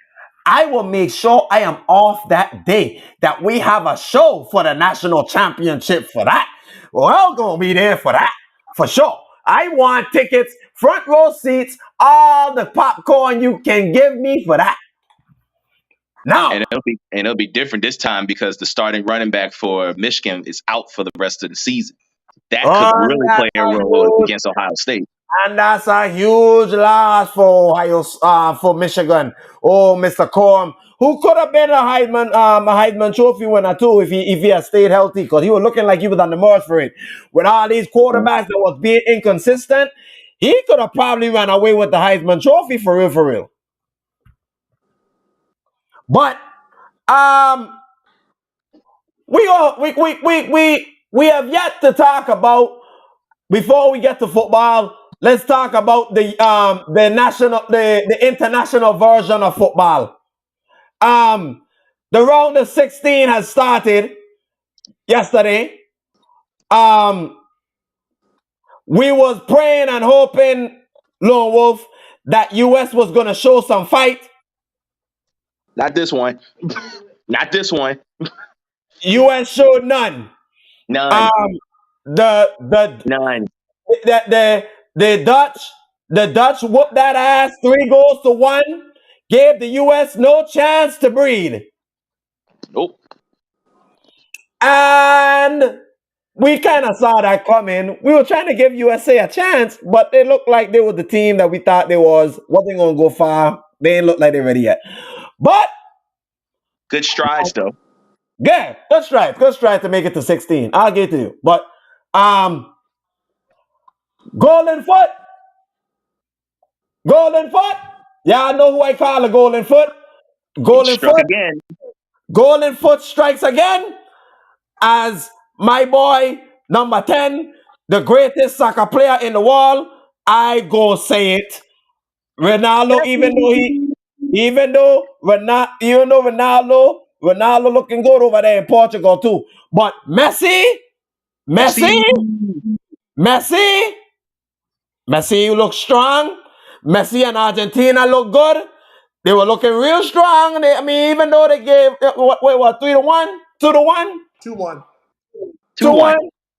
I will make sure I am off that day that we have a show for the national championship for that. Well, I'm going to be there for that, for sure. I want tickets, front row seats, all the popcorn you can give me for that. Now. And it'll be different this time because the starting running back for Michigan is out for the rest of the season. That could really play a role against Ohio State. And that's a huge loss for Ohio, for Michigan. Oh, Mr. Corm, who could have been a Heisman Trophy winner too if he had stayed healthy, because he was looking like he was on the march for it. With all these quarterbacks that was being inconsistent, he could have probably ran away with the Heisman Trophy for real, for real. But we have yet to talk about, before we get to football. Let's talk about the international version of football. The round of 16 has started yesterday. We was praying and hoping, Lone Wolf, that US was gonna show some fight. Not this one. Not this one. US showed none. None. Um, the the None. the Dutch whooped that ass 3 goals to 1, gave the US no chance to breathe. Nope. And we kind of saw that coming. We were trying to give USA a chance, but they looked like they were the team that we thought they wasn't going to go far. They ain't look like they're ready yet. But Good strides though. yeah, good strive to make it to 16. I'll get to you. But Golden Foot. Y'all know who I call a Golden Foot. He Golden struck Foot. again. Golden Foot strikes again as my boy number 10, the greatest soccer player in the world. I go say it. Ronaldo, Ronaldo looking good over there in Portugal too. But Messi, See, Messi look strong. Messi and Argentina look good. They were looking real strong. Even though they gave what 3-1, 2-1, 2-1. 2-1. 2-1.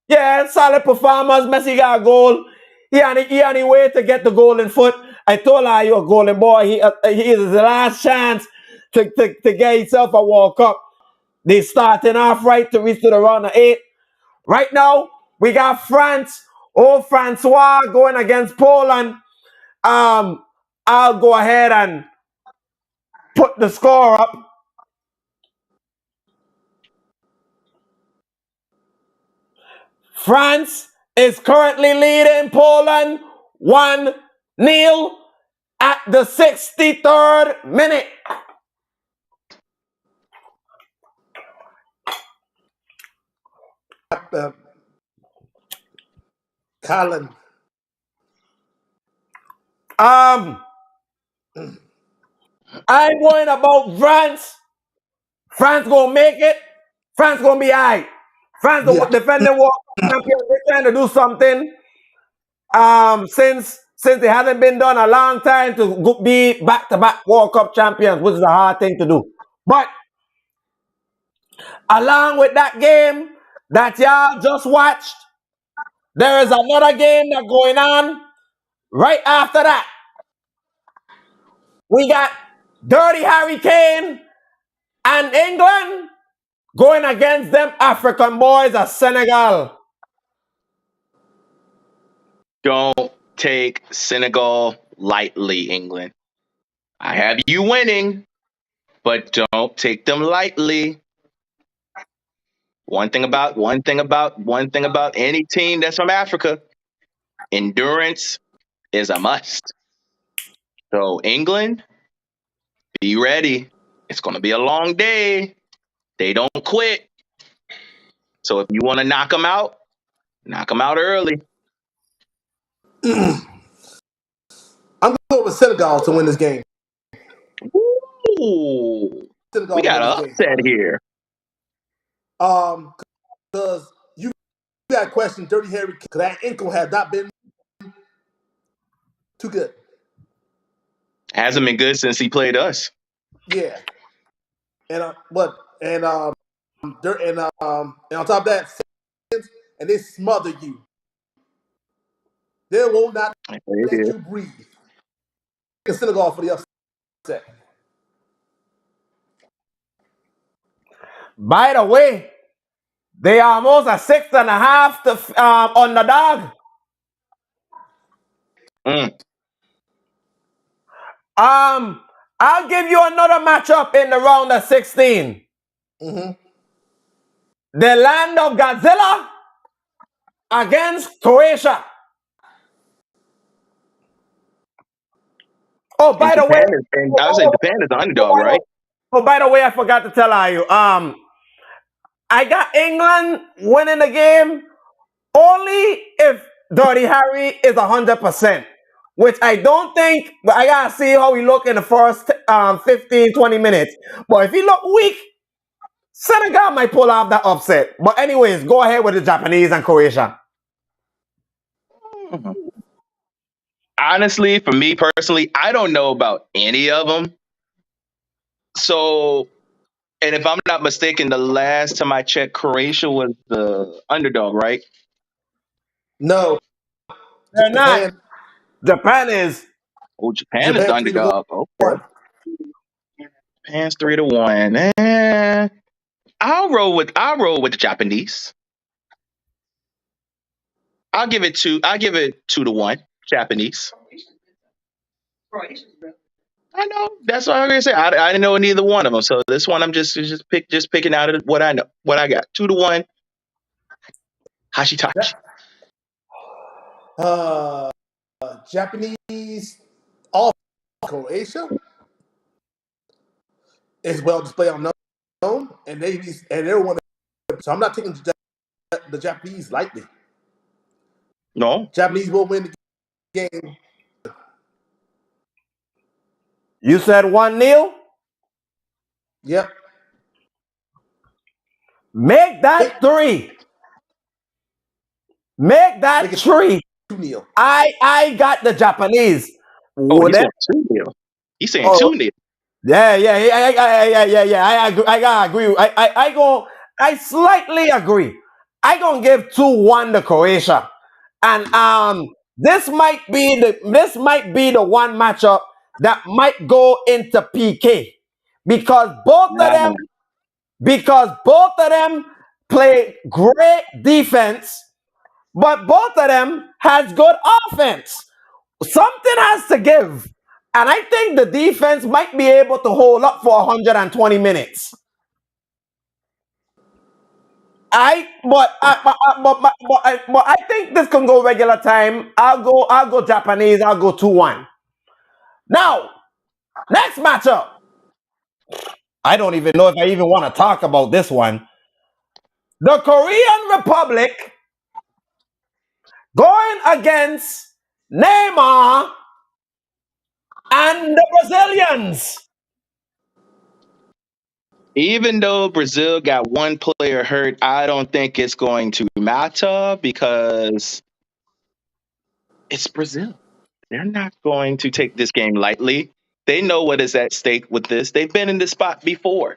Yeah, solid performance. Messi got a goal. He on the way to get the Golden Foot. I told her, you're a golden boy. He is the last chance to get himself a World Cup. They starting off right to reach to the round of 8. Right now, we got France. Oh, Francois going against Poland. I'll go ahead and put the score up. France is currently leading Poland 1-0 at the 63rd minute. Colin. I'm going about France. France gonna make it. France gonna be alright. France the defending World Cup champion. They're trying to do something. Since it hasn't been done a long time to be back-to-back World Cup champions, which is a hard thing to do. But along with that game that y'all just watched, there is another game that's going on right after that. We got Dirty Harry Kane and England going against them African boys of Senegal. Don't take Senegal lightly, England. I have you winning, but don't take them lightly. One thing about any team that's from Africa, endurance is a must. So England, be ready. It's going to be a long day. They don't quit. So if you want to knock them out early. I'm going with Senegal to win this game. Ooh, Senegal we to got win an this game. upset here. Because you got question Dirty Harry, because that ankle has not been too good. Hasn't been good since he played us. Yeah. And on top of that, and they smother you. They will not let you breathe. Senegal for the upset. By the way, they are almost a 6.5 to underdog. I'll give you another matchup in the round of 16. Mm-hmm. The land of Godzilla against Croatia. Oh, And by the way, Japan is, and I was saying Japan is the underdog, right? by the way, I forgot to tell you. I got England winning the game only if Dirty Harry is 100%, which I don't think. But I gotta see how he look in the first 15, 20 minutes. But if he look weak, Senegal might pull off that upset. But anyways, go ahead with the Japanese and Croatia. Honestly, for me personally, I don't know about any of them. So, and if I'm not mistaken, the last time I checked, Croatia was the underdog, right? No, They're not. Japan. Japan is. Oh, Japan is the Japan 3-1. underdog. Okay, Japan's 3-1. I'll roll with the Japanese. I'll give it 2-1. Japanese. I know. That's what I'm gonna say. I didn't know neither one of them. So this one, I'm just picking out of what I know, what I got. 2-1. Hashitachi. Japanese, all Croatia is well displayed on known, and they're one. So I'm not taking the Japanese lightly. No. Japanese will win the game. You said 1-0? Yep. Make that 3. Make that 3. 2-0. I got the Japanese. Oh, he's saying 2-0. He's saying 2-0. Yeah. I agree. I gotta agree. I slightly agree. I gonna give 2-1 to Croatia, and this might be the one matchup that might go into PK because both of them play great defense, but both of them has good offense. Something has to give. And I think the defense might be able to hold up for 120 minutes. But I think this can go regular time. I'll go Japanese. I'll go 2-1. Now, next matchup. I don't even know if I even want to talk about this one. The Korean Republic going against Neymar and the Brazilians. Even though Brazil got one player hurt, I don't think it's going to matter because it's Brazil. They're not going to take this game lightly. They know what is at stake with this. They've been in this spot before.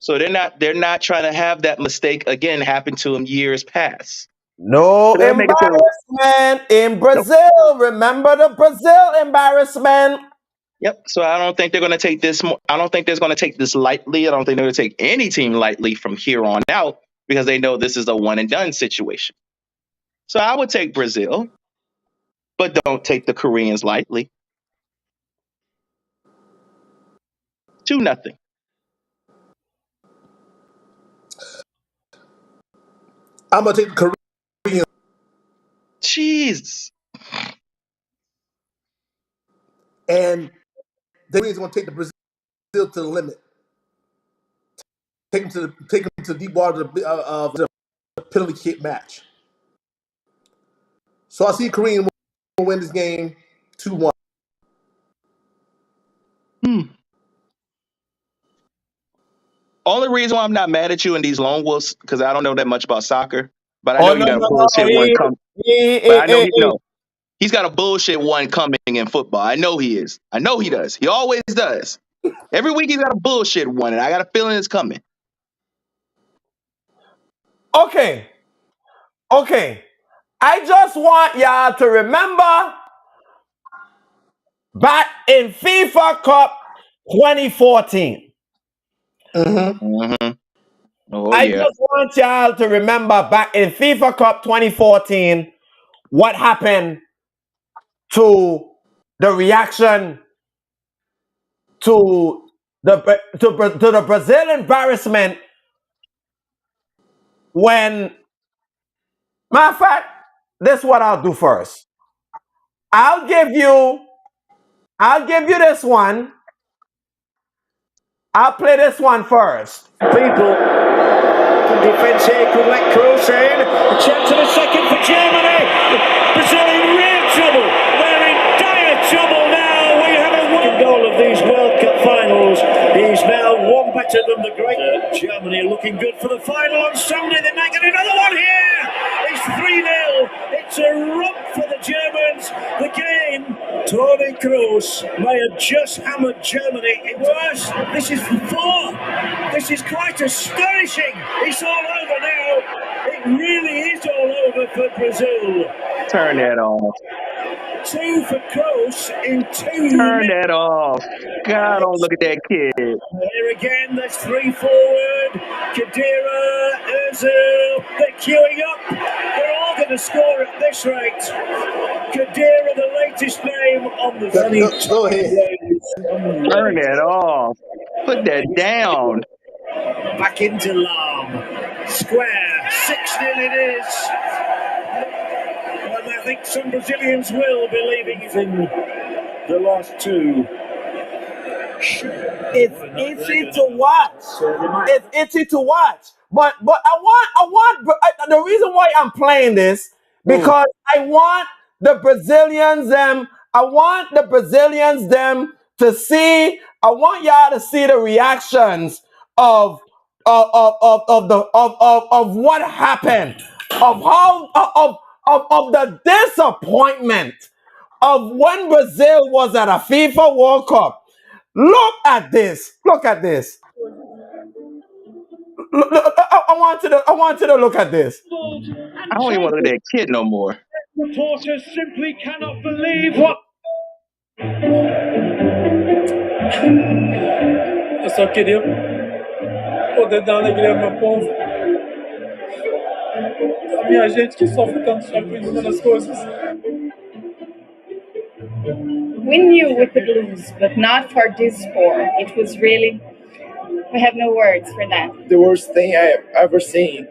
So they're not trying to have that mistake again happen to them years past. No embarrassment in Brazil. Nope. Remember the Brazil embarrassment. Yep. So I don't think they're going to take this. I don't think they're going to take this lightly. I don't think they're going to take any team lightly from here on out because they know this is a one and done situation. So I would take Brazil, but don't take the Koreans lightly. 2-0. I'm gonna take the Koreans. Jeez. And the Koreans gonna take the Brazil to the limit. Take them to the deep water of the penalty kick match. So I see Korean will win this game 2-1. Only reason why I'm not mad at you in these lone wolves because I don't know that much about soccer, but I know you got a bullshit one coming. But I know he's got a bullshit one coming in football. I know he is. I know he does. He always does. Every week he's got a bullshit one, and I got a feeling it's coming. Okay. I just want y'all to remember back in FIFA Cup 2014. Oh, I just want y'all to remember back in FIFA Cup 2014 what happened to the reaction to the Brazil embarrassment when, matter of fact, this is what I'll do first. I'll give you this one. I'll play this one first. People. Defence here could let Kroos in. A chance of a second for Germany. Brazil in real trouble. They're in dire trouble now. We have a one goal of these World Cup finals. He's now one better than the great Germany, looking good for the final on Sunday. They might get another one here. It's 3-0. It's a romp for the Germans. The game, Toni Kroos may have just hammered Germany. It was. This is 4. This is quite astonishing. It's all over now. It really is all over for Brazil. Turn that off. 2 for Kroos in 2 Turn minutes. that off. God, don't look at that kid. Here again, there's 3 forward. Khedira, Özil, they're queuing up. They're all going to score at this rate. Khedira, the latest name on the Go ahead. Turn that off. Put that down. Back into Lam. Square, 6-0 it is. And I think some Brazilians will be leaving in the last 2. It's itchy to watch. It's itchy to watch. But I want the reason why I'm playing this because I want the Brazilians to see. I want y'all to see the reactions of what happened, of how of the disappointment of when Brazil was at a FIFA World Cup. Look at this. Look at this. I want you to look at this. I don't even want to look at that kid no more. Reporters simply cannot believe what. Eu só queria poder dar alegria ao meu povo. A minha gente que sofre tanto já com inúmeras coisas. We knew we could lose, but not for this score. It was really, we have no words for that. The worst thing I've ever seen.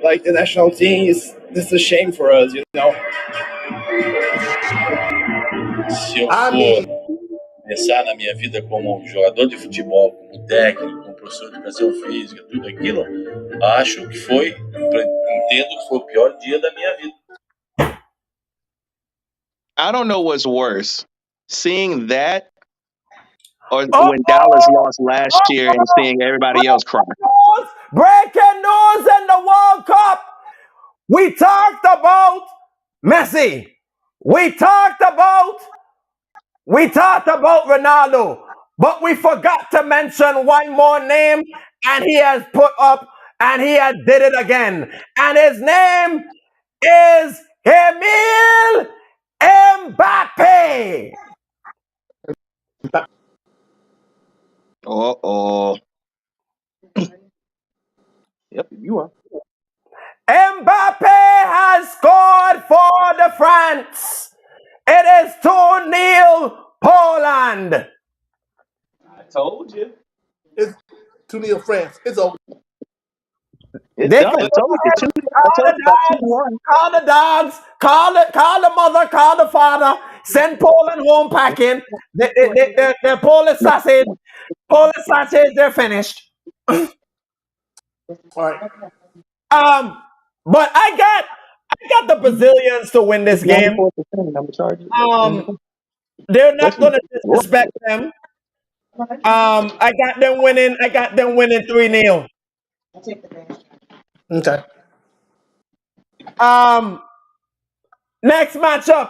Like the national team this is a shame for us, you know. Se eu for pensar na minha vida como jogador de futebol, como técnico, como professor de educação física, tudo aquilo, acho que foi, entendo que foi o pior dia da minha vida. I don't know what's worse, seeing that or when Dallas lost last year and seeing everybody else cry. Breaking news in the World Cup. We talked about Messi. We talked about Ronaldo. But we forgot to mention one more name, and he has put up, and he has did it again. And his name is Emile Mbappe. Uh-oh. Yep, you are. Mbappe has scored for the France. It is 2-0 Poland. I told you. It's 2-0 France. It's over. It's done. I told you. Call the dogs. Call the mother. Call the father. Send Poland home packing. The Polish sausage. Polish sausage. They're finished. All right. But I got the Brazilians to win this game. They're not going to disrespect them. I got them winning 3-0. Okay. Next matchup,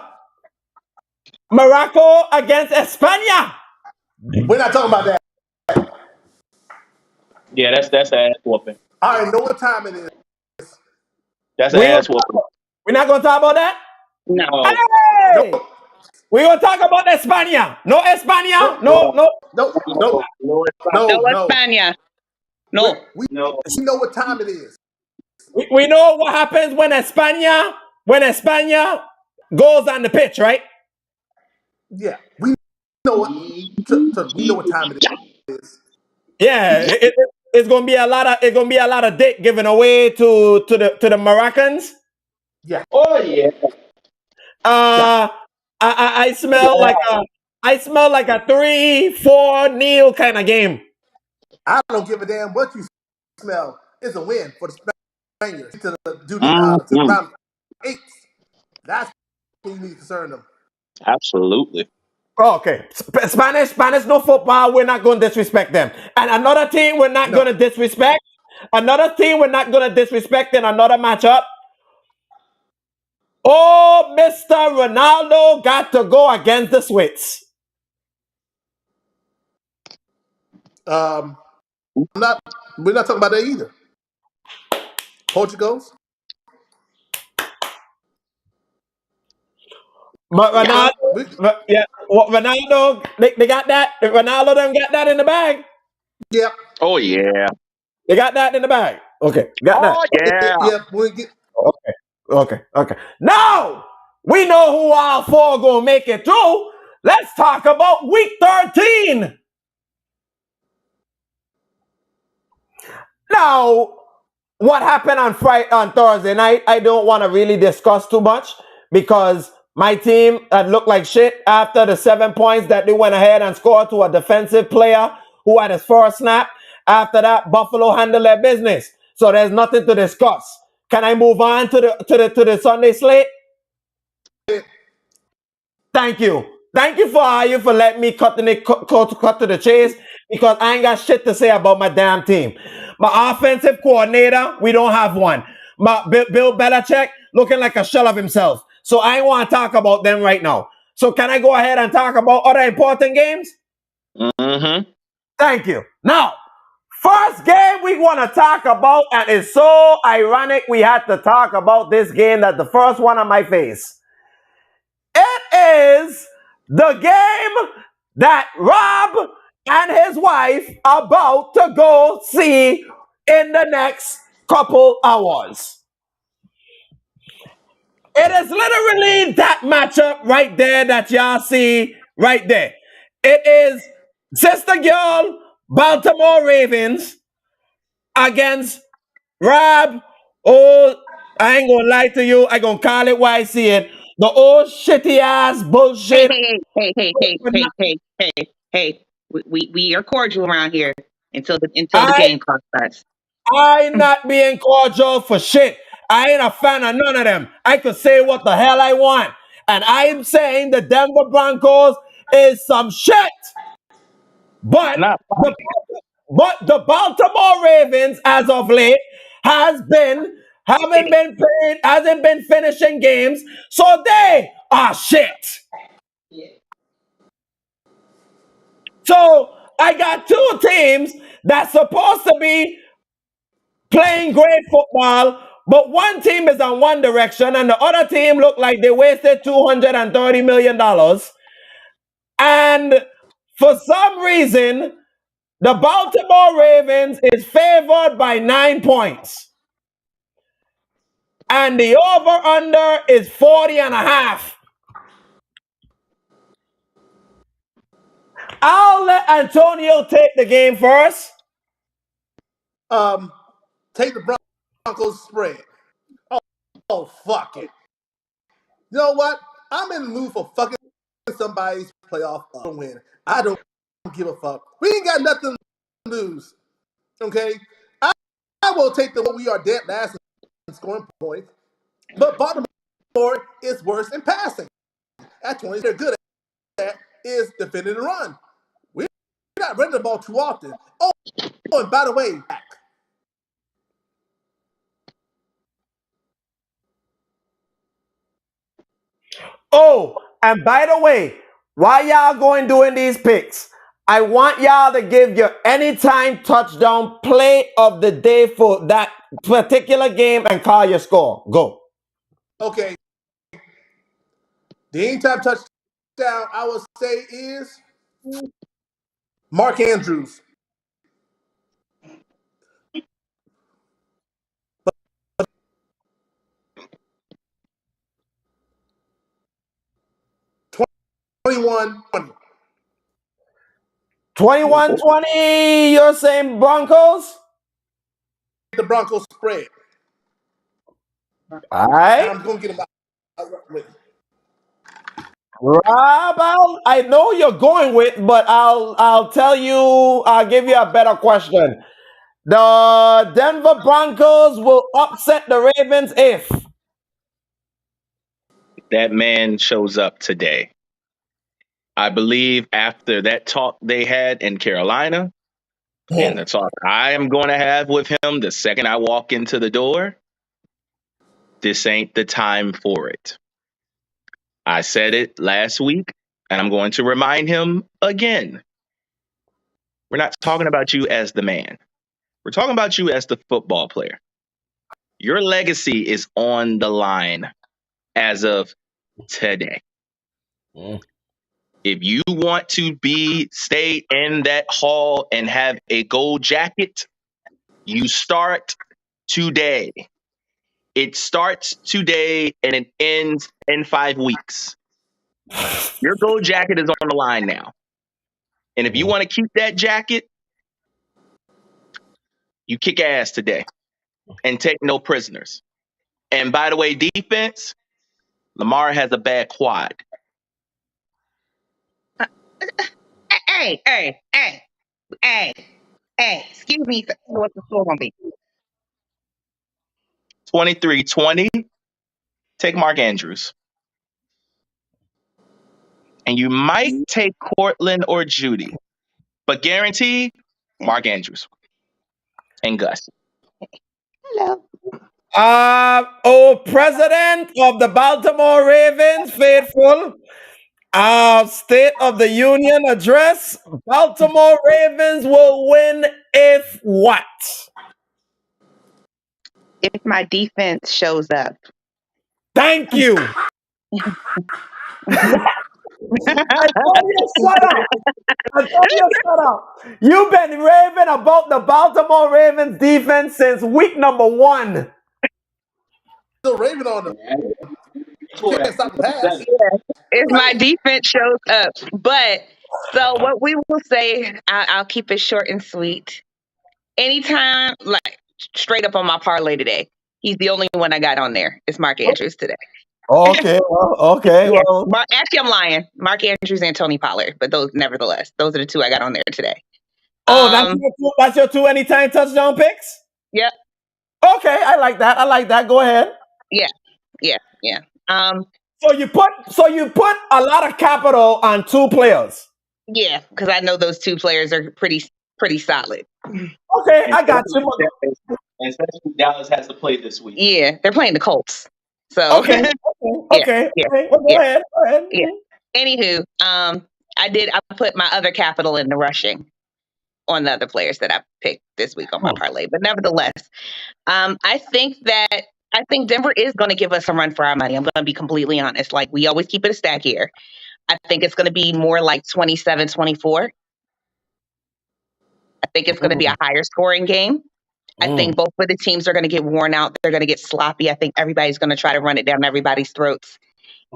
Morocco against España. We're not talking about that. Yeah, that's ass whooping. I already know what time it is. That's ass whooping. We're not going to talk about that? No. Hey! Nope. We're going to talk about España. No España. No. España. No. We know what time it is. We know what happens when España goes on the pitch, right? Yeah, we know what we know what time it is. Yeah, it's gonna be a lot of dick given away to the Moroccans. Yeah, Oh yeah. yeah. Uh, I smell like a 3-4 nil kind of game. I don't give a damn what you smell. It's a win for the Spaniards to the Mm-hmm. round eight. That's what you need to concern them. Absolutely. Okay, Spanish, no football. We're not going to disrespect them. And another team we're not No. going to disrespect. Another team we're not going to disrespect in another matchup. Oh, Mr. Ronaldo got to go against the Swiss. We're not talking about that either. Portugal's. But Yeah, Ronaldo, yeah, Ronaldo, they got that. Ronaldo them got that in the bag. yeah, Oh yeah. They got that in the bag. Okay, got that. Oh yeah. yeah. We get Okay. Now we know who all four gonna make it through. Let's talk about week 13. Now, what happened on Thursday night, I don't want to really discuss too much because my team had looked like shit after the 7 points that they went ahead and scored to a defensive player who had his first snap. After that, Buffalo handled their business. So there's nothing to discuss. Can I move on to the Sunday slate? Thank you. Thank you for letting me cut to the chase because I ain't got shit to say about my damn team. My offensive coordinator, we don't have one. My Bill Belichick looking like a shell of himself. So I want to talk about them right now. So can I go ahead and talk about other important games? Mm-hmm. Thank you. Now, first game we want to talk about, and it's so ironic we had to talk about this game that the first one on my face. It is the game that Rob and his wife are about to go see in the next couple hours. It is literally that matchup right there that y'all see right there. It is Sister Girl, Baltimore Ravens against Rob. Oh, I ain't gonna lie to you. I gonna call it why I see it. The old shitty ass Hey, bullshit. hey, hey. We are cordial around here until the I game clock starts. I not being cordial for shit. I ain't a fan of none of them. I could say what the hell I want. And I'm saying the Denver Broncos is some shit. But Not the the Baltimore Ravens, as of late, haven't been playing, hasn't been finishing games, so they are shit. So I got two teams that's supposed to be playing great football, but one team is on one direction and the other team look like they wasted $230 million. And for some reason, the Baltimore Ravens is favored by 9 points. And the over-under is 40 and a half. I'll let Antonio take the game first. take the Broncos spread. Oh, fuck it. You know what? I'm in the mood for fucking somebody's playoff win. I don't give a fuck. We ain't got nothing to lose. Okay? I will take the we are dead last in scoring points. But Baltimore is worse in passing. At 20, they're good at is defending the run. We're not running the ball too often. Oh, and by the way, Oh, and by the way, while y'all going doing these picks, I want y'all to give your anytime touchdown play of the day for that particular game and call your score. Go. okay, the anytime touchdown I would say is Mark Andrews. 21-20. 21-20, you're saying Broncos? The Broncos spread. All And right. I'm going to get them out. Rob, I know you're going with, but I'll tell you, I'll give you a better question. The Denver Broncos will upset the Ravens if That man shows up today. I believe after that talk they had in Carolina and the talk I am going to have with him the second I walk into the door, this ain't the time for it. I said it last week, and I'm going to remind him again. We're not talking about you as the man. We're talking about you as the football player. Your legacy is on the line as of today. If you want to stay in that hall and have a gold jacket, you start today. It starts today and it ends in 5 weeks. Your gold jacket is on the line now. And if you want to keep that jacket, you kick ass today and take no prisoners. And by the way, defense, Lamar has a bad quad. Hey, excuse me. What's the score gonna be? 23-20, take Mark Andrews. And you might take Cortland or Judy, but guaranteed, Mark Andrews and Gus. Hello. President of the Baltimore Ravens, faithful, State of the Union address, Baltimore Ravens will win if what? If my defense shows up. Thank you. I told you shut up. I told you shut up. You've been raving about the Baltimore Ravens defense since week number 1. Still raving on them. Can't stop the pass. If my defense shows up. But so what we will say, I'll keep it short and sweet. Anytime, like straight up on my parlay today, he's the only one I got on there. It's Mark Andrews today. Okay, okay. Yeah. Well, Actually, I'm lying. Mark Andrews and Tony Pollard, but those are the 2 I got on there today. that's your 2 anytime touchdown picks? Yep. Okay, I like that. Go ahead. Yeah. So you put a lot of capital on 2 players. Yeah, because I know those 2 players are pretty solid. Okay, I got you. And especially Dallas has to play this week. Yeah, they're playing the Colts. So okay. Well, go ahead. Yeah. Anywho, I put my other capital in the rushing on the other players that I picked this week on my parlay. But nevertheless, I think Denver is going to give us a run for our money. I'm going to be completely honest. Like, we always keep it a stack here. I think it's going to be more like 27-24. I think it's going to be a higher scoring game. I think both of the teams are going to get worn out. They're going to get sloppy. I think everybody's going to try to run it down everybody's throats,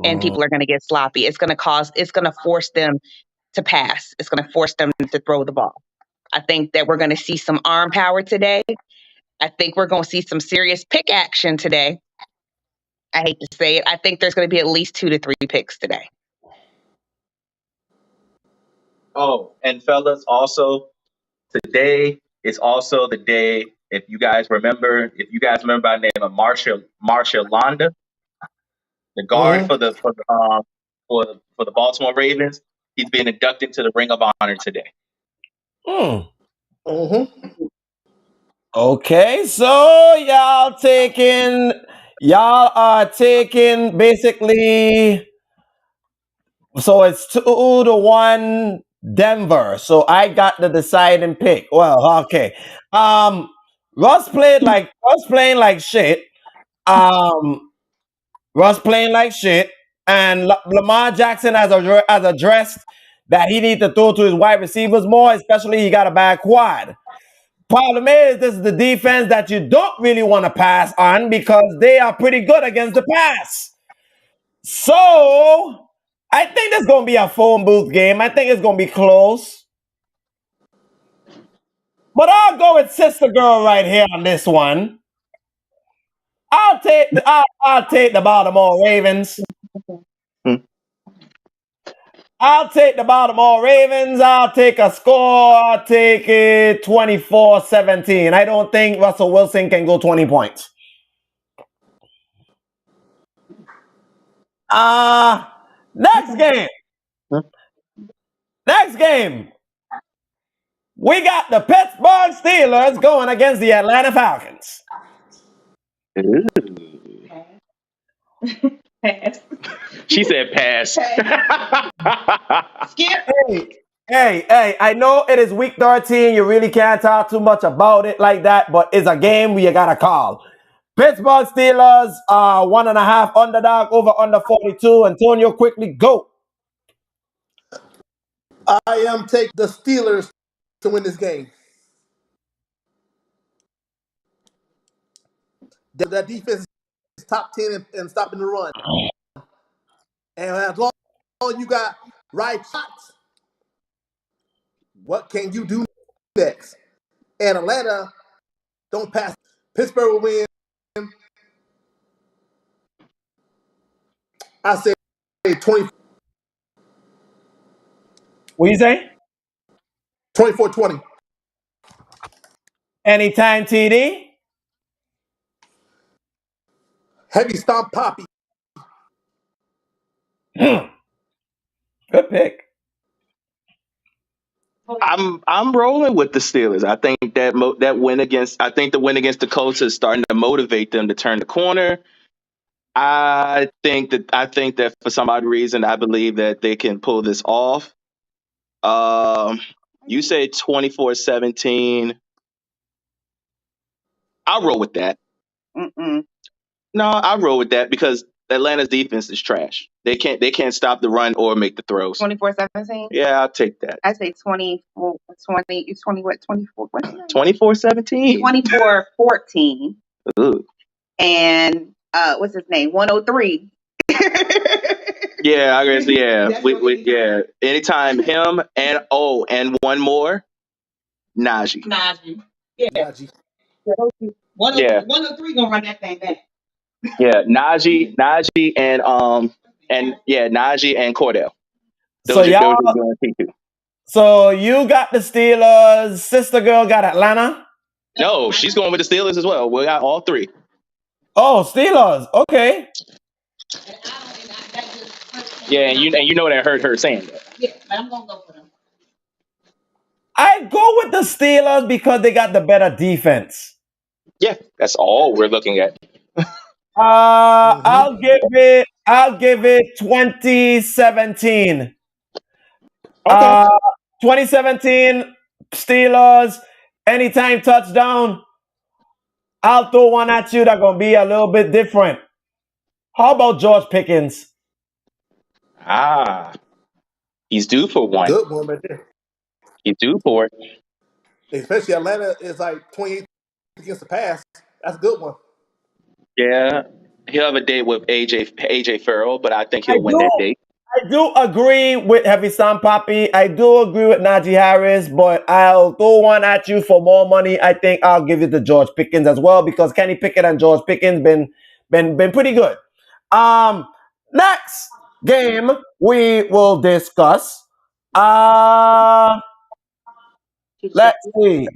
and people are going to get sloppy. It's going to force them to pass. It's going to force them to throw the ball. I think that we're going to see some arm power today. I think we're going to see some serious pick action today. I hate to say it. I think there's going to be at least 2 to 3 picks today. Oh, and fellas, also, today is also the day, if you guys remember by the name of Marshall Londa, the guard for the Baltimore Ravens, he's being inducted to the Ring of Honor today. Okay, so y'all are taking basically, so it's 2-1 Denver. So I got the deciding pick. Well, okay. Russ playing like shit. Russ playing like shit, and Lamar Jackson has addressed that he needs to throw to his wide receivers more, especially he got a bad quad. Problem is, this is the defense that you don't really want to pass on because they are pretty good against the pass. So I think there's gonna be a phone booth game. I think it's gonna be close. But I'll go with Sister Girl right here on this one. I'll take the Baltimore Ravens. I'll take the Baltimore Ravens. I'll take a score. I'll take it 24-17. I don't think Russell Wilson can go 20 points. Next game. Next game. We got the Pittsburgh Steelers going against the Atlanta Falcons. She said pass. Hey, I know it is week 13. You really can't talk too much about it like that, but it's a game we gotta call. Pittsburgh Steelers 1.5 underdog over under 42. Antonio, quickly go. I am taking the Steelers to win this game. That defense is top 10 in stopping the run. And as long as you got right shots, what can you do next? And Atlanta don't pass. Pittsburgh will win. I say 20. What you say? 24-20. Anytime TD. Heavy stomp Poppy. Good pick. I'm rolling with the Steelers. I think that the win against the Colts is starting to motivate them to turn the corner. I think that for some odd reason, I believe that they can pull this off. You say 24-17. I'll roll with that. No, I'll roll with that because Atlanta's defense is trash. They can't stop the run or make the throws. 24-17? Yeah, I'll take that. I say 24, 20, it's 20, what, 24, what's that? 24-17. 24-14. Ooh. And what's his name? 103. Yeah, I guess. Yeah, yeah. Anytime him and one more, Najee. Yeah. Najee. 103 gonna run that thing back. Yeah, Najee, Najee and Cordell. So you got the Steelers. Sister Girl got Atlanta. No, she's going with the Steelers as well. We got all three. Oh, Steelers. Okay. Yeah, and you know that I heard her saying that. Yeah, but I'm gonna go for them. I go with the Steelers because they got the better defense. Yeah, that's all we're looking at. I'll give it 2017. Okay. 2017 Steelers. Anytime touchdown. I'll throw one at you that's gonna be a little bit different. How about George Pickens? He's due for one. Good one right there. He's due for it. Especially Atlanta is like 28 against the pass. That's a good one. Yeah, he'll have a date with AJ Farrell, but I think he'll win that date. I do agree with Heavy Sam Poppy. I do agree with Najee Harris, but I'll throw one at you for more money. I think I'll give it to George Pickens as well because Kenny Pickett and George Pickens been pretty good. Next game we will discuss. Let's see.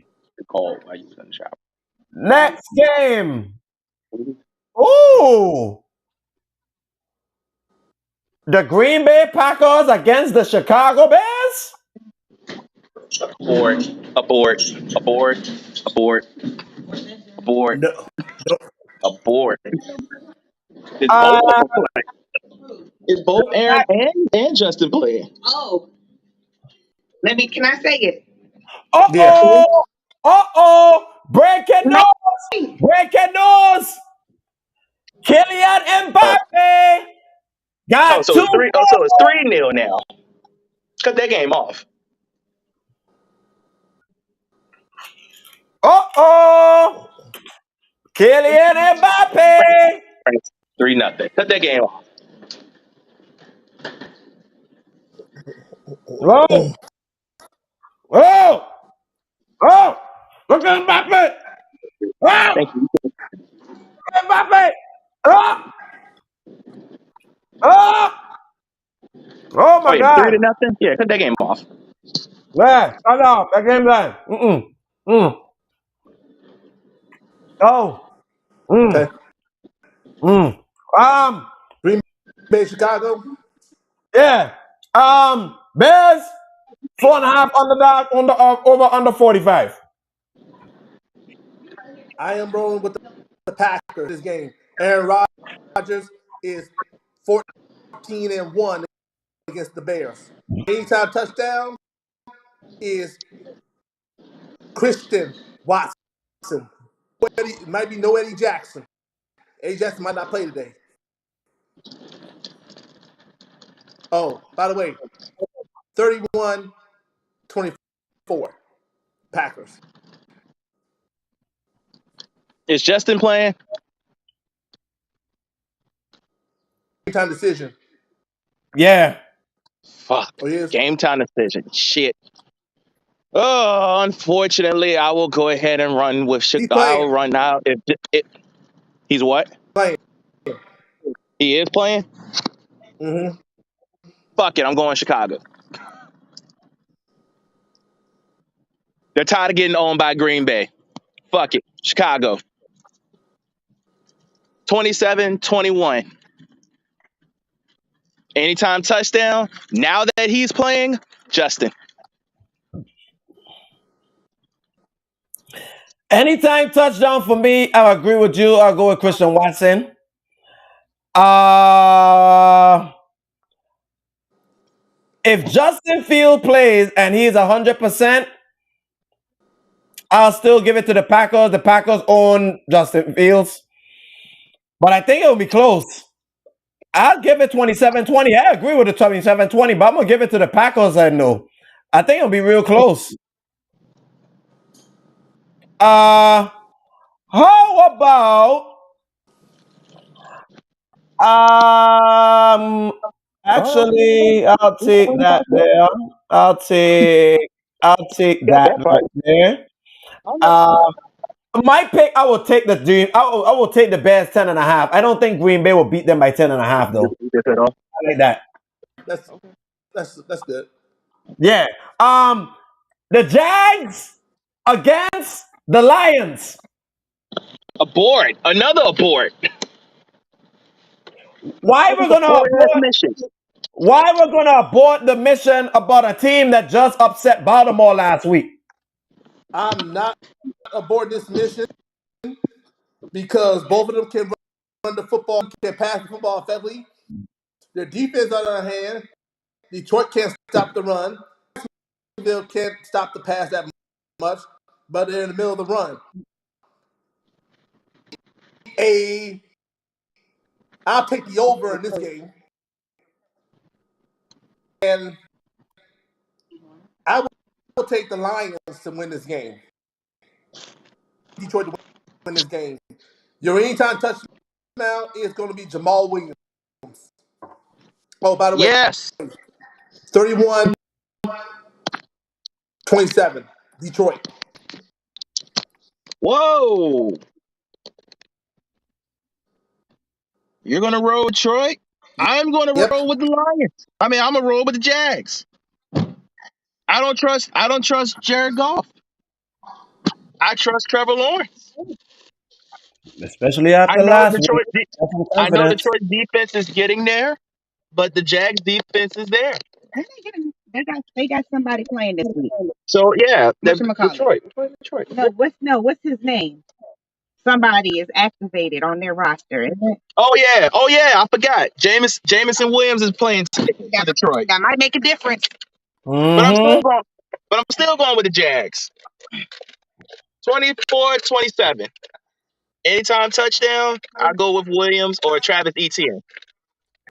Next game. Ooh. The Green Bay Packers against the Chicago Bears? Abort. No. Abort. Is both Aaron and Justin playing? Oh. Can I say it? Breaking news! Kylian Mbappe got so it's 3-0 now. Cut that game off. Kylian Mbappe 3-0. Cut that game off. Whoa! Whoa! Oh! Look at Mbappe! Oh! Thank you. Mbappe! Oh! Oh! Oh Oh my yeah, God! 3-0. Yeah, cut that game off. Yeah, shut up. That game done. Oh. Okay. Mm. Green Bay, Chicago. Yeah. Bears 4.5 underdog over under 45. I am rolling with the Packers this game. Aaron Rodgers is 14-1 against the Bears. Anytime touchdown is Christian Watson. It might be no Eddie Jackson. Eddie Jackson might not play today. Oh, by the way, 31-24 Packers. Is Justin playing? Time decision. Yeah. Fuck. Oh, yes. Game time decision. Shit. Oh, unfortunately, I will go ahead and run with He's Chicago. playing. I'll run out. If he's what? Playing. He is playing? Mm-hmm. Fuck it. I'm going Chicago. They're tired of getting owned by Green Bay. Fuck it. Chicago. 27-21. Anytime touchdown. Now that he's playing, Justin. Anytime touchdown for me, I agree with you. I'll go with Christian Watson. If Justin Field plays and he's 100%, I'll still give it to the Packers. The Packers own Justin Fields. But I think it'll be close. I'll give it 27-20. I agree with the 27-20, but I'm going to give it to the Packers. I know. I think it'll be real close. How about actually I'll take that there. I'll take Got that that part. right there. My pick, I will take the dream. I will take the Bears 10.5. I don't think Green Bay will beat them by 10.5 though. I like that. That's good. Yeah. The Jags against the Lions. Abort. Another abort. Why we're gonna abort? Why we're gonna abort the mission about a team that just upset Baltimore last week? I'm not aboard this mission because both of them can run the football, can pass the football effectively. Their defense, on the other hand, Detroit can't stop the run. Jacksonville can't stop the pass that much, but they're in the middle of the run. I'll take the over in this game, and I will take the Lions to win this game. Detroit to win this game. Your anytime touchdown is going to be Jamal Williams. Oh, by the way, Yes. 31-27, Detroit. Whoa. You're gonna roll with Detroit? I'm gonna roll with the Lions. I'm gonna roll with the Jags. I don't trust Jared Goff. I trust Trevor Lawrence. Especially after last week. I know Detroit's defense is getting there, but the Jags defense is there. They got somebody playing this week. So yeah, Whatchamacallit? Detroit. What's his name? Somebody is activated on their roster, isn't it? Oh yeah, I forgot. Jamison Williams is playing for Detroit. That might make a difference. But I'm still going with the Jags. 24-27. Anytime touchdown, I go with Williams or Travis Etienne.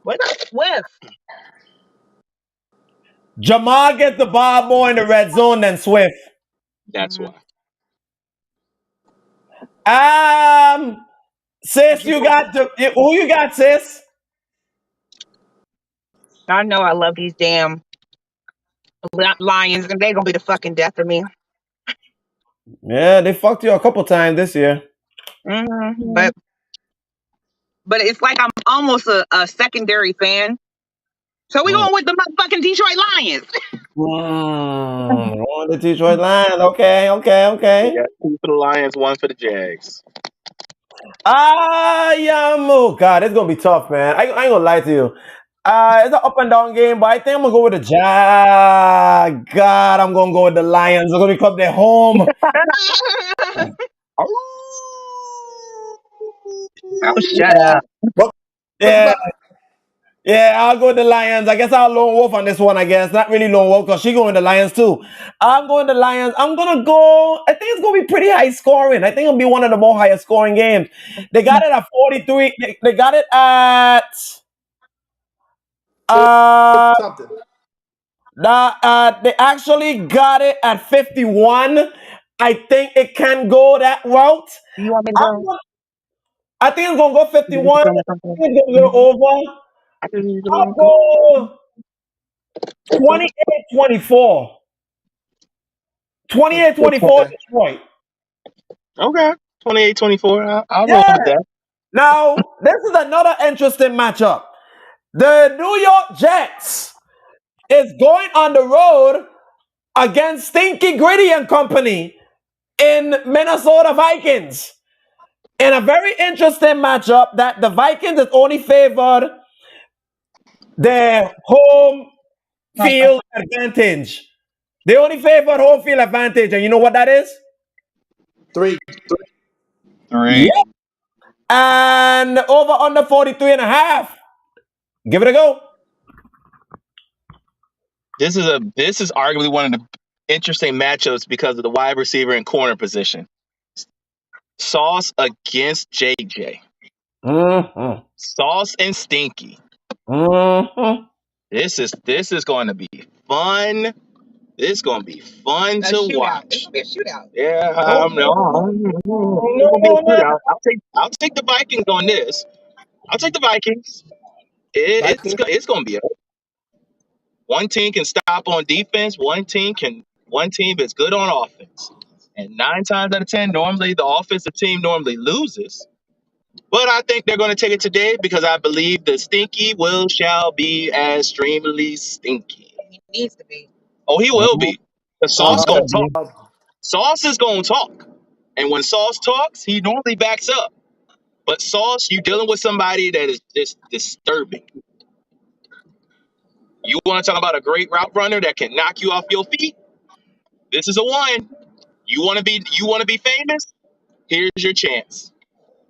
What? Swift. Jamal gets the ball more in the red zone than Swift. That's why. Sis, who you got, sis? I know I love these damn Lions, and they're gonna be the fucking death of me. Yeah, they fucked you a couple times this year. But it's like I'm almost a secondary fan. So we going with the motherfucking Detroit Lions. On the Detroit Lions. Okay. Yeah, 2 for the Lions, 1 for the Jags. Oh God, it's gonna be tough, man. I ain't gonna lie to you. It's an up and down game, but I think I'm gonna go with the Jag. God, I'm gonna go with the Lions. They're gonna become their home. Oh, shut up. Yeah. Yeah, I'll go with the Lions. I guess I'll lone wolf on this one, I guess. Not really lone wolf because she going with the Lions too. I'm going the Lions. I'm going to go. I think it's going to be pretty high scoring. I think it'll be one of the more higher scoring games. They got it at 43. They got it at something. They actually got it at 51. I think it can go that route. You want me to go? I think it's going to go 51. I think it's going to go over. I'll go 28-24. 28-24 Detroit. Okay. 28-24. I'll roll Yeah. with that. Now, this is another interesting matchup. The New York Jets is going on the road against Stinky Gritty and company in Minnesota Vikings. In a very interesting matchup that the Vikings is only favored their home field advantage. They only favored home field advantage. And you know what that is? 3. Yep. And over under 43.5. Give it a go. This is arguably one of the interesting matchups because of the wide receiver and corner position. Sauce against JJ. Sauce and Stinky. This is going to be fun. This is going to be fun to watch. It's gonna be a shootout. Yeah, it's going to be a shootout. I'll take the Vikings on this. I'll take the Vikings. It's going to be one team can stop on defense. One team is good on offense. And 9 times out of 10, normally the offensive team normally loses. But I think they're going to take it today because I believe the Stinky shall be extremely stinky. He needs to be. Oh, he will be. The Sauce going to talk. Sauce is going to talk. And when Sauce talks, he normally backs up. But Sauce, you're dealing with somebody that is just disturbing. You want to talk about a great route runner that can knock you off your feet? This is a one. You want to be famous? Here's your chance.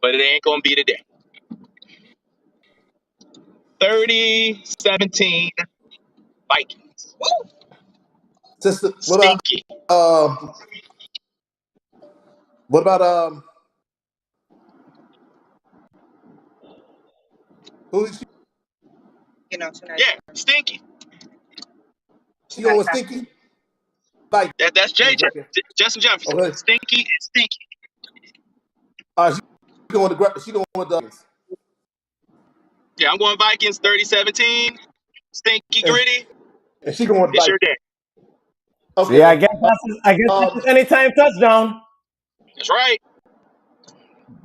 But it ain't going to be today. 30-17 Vikings. Woo! Sister, Stinky. What about who is she? You know, tonight. Yeah, Stinky. She going with Stinky? That's JJ. Justin Jefferson. Okay. Stinky and Stinky. She going with the Yeah, I'm going Vikings 30-17. Stinky Gritty. And she going with It's your day. Okay. Yeah, I guess that's anytime touchdown. That's right.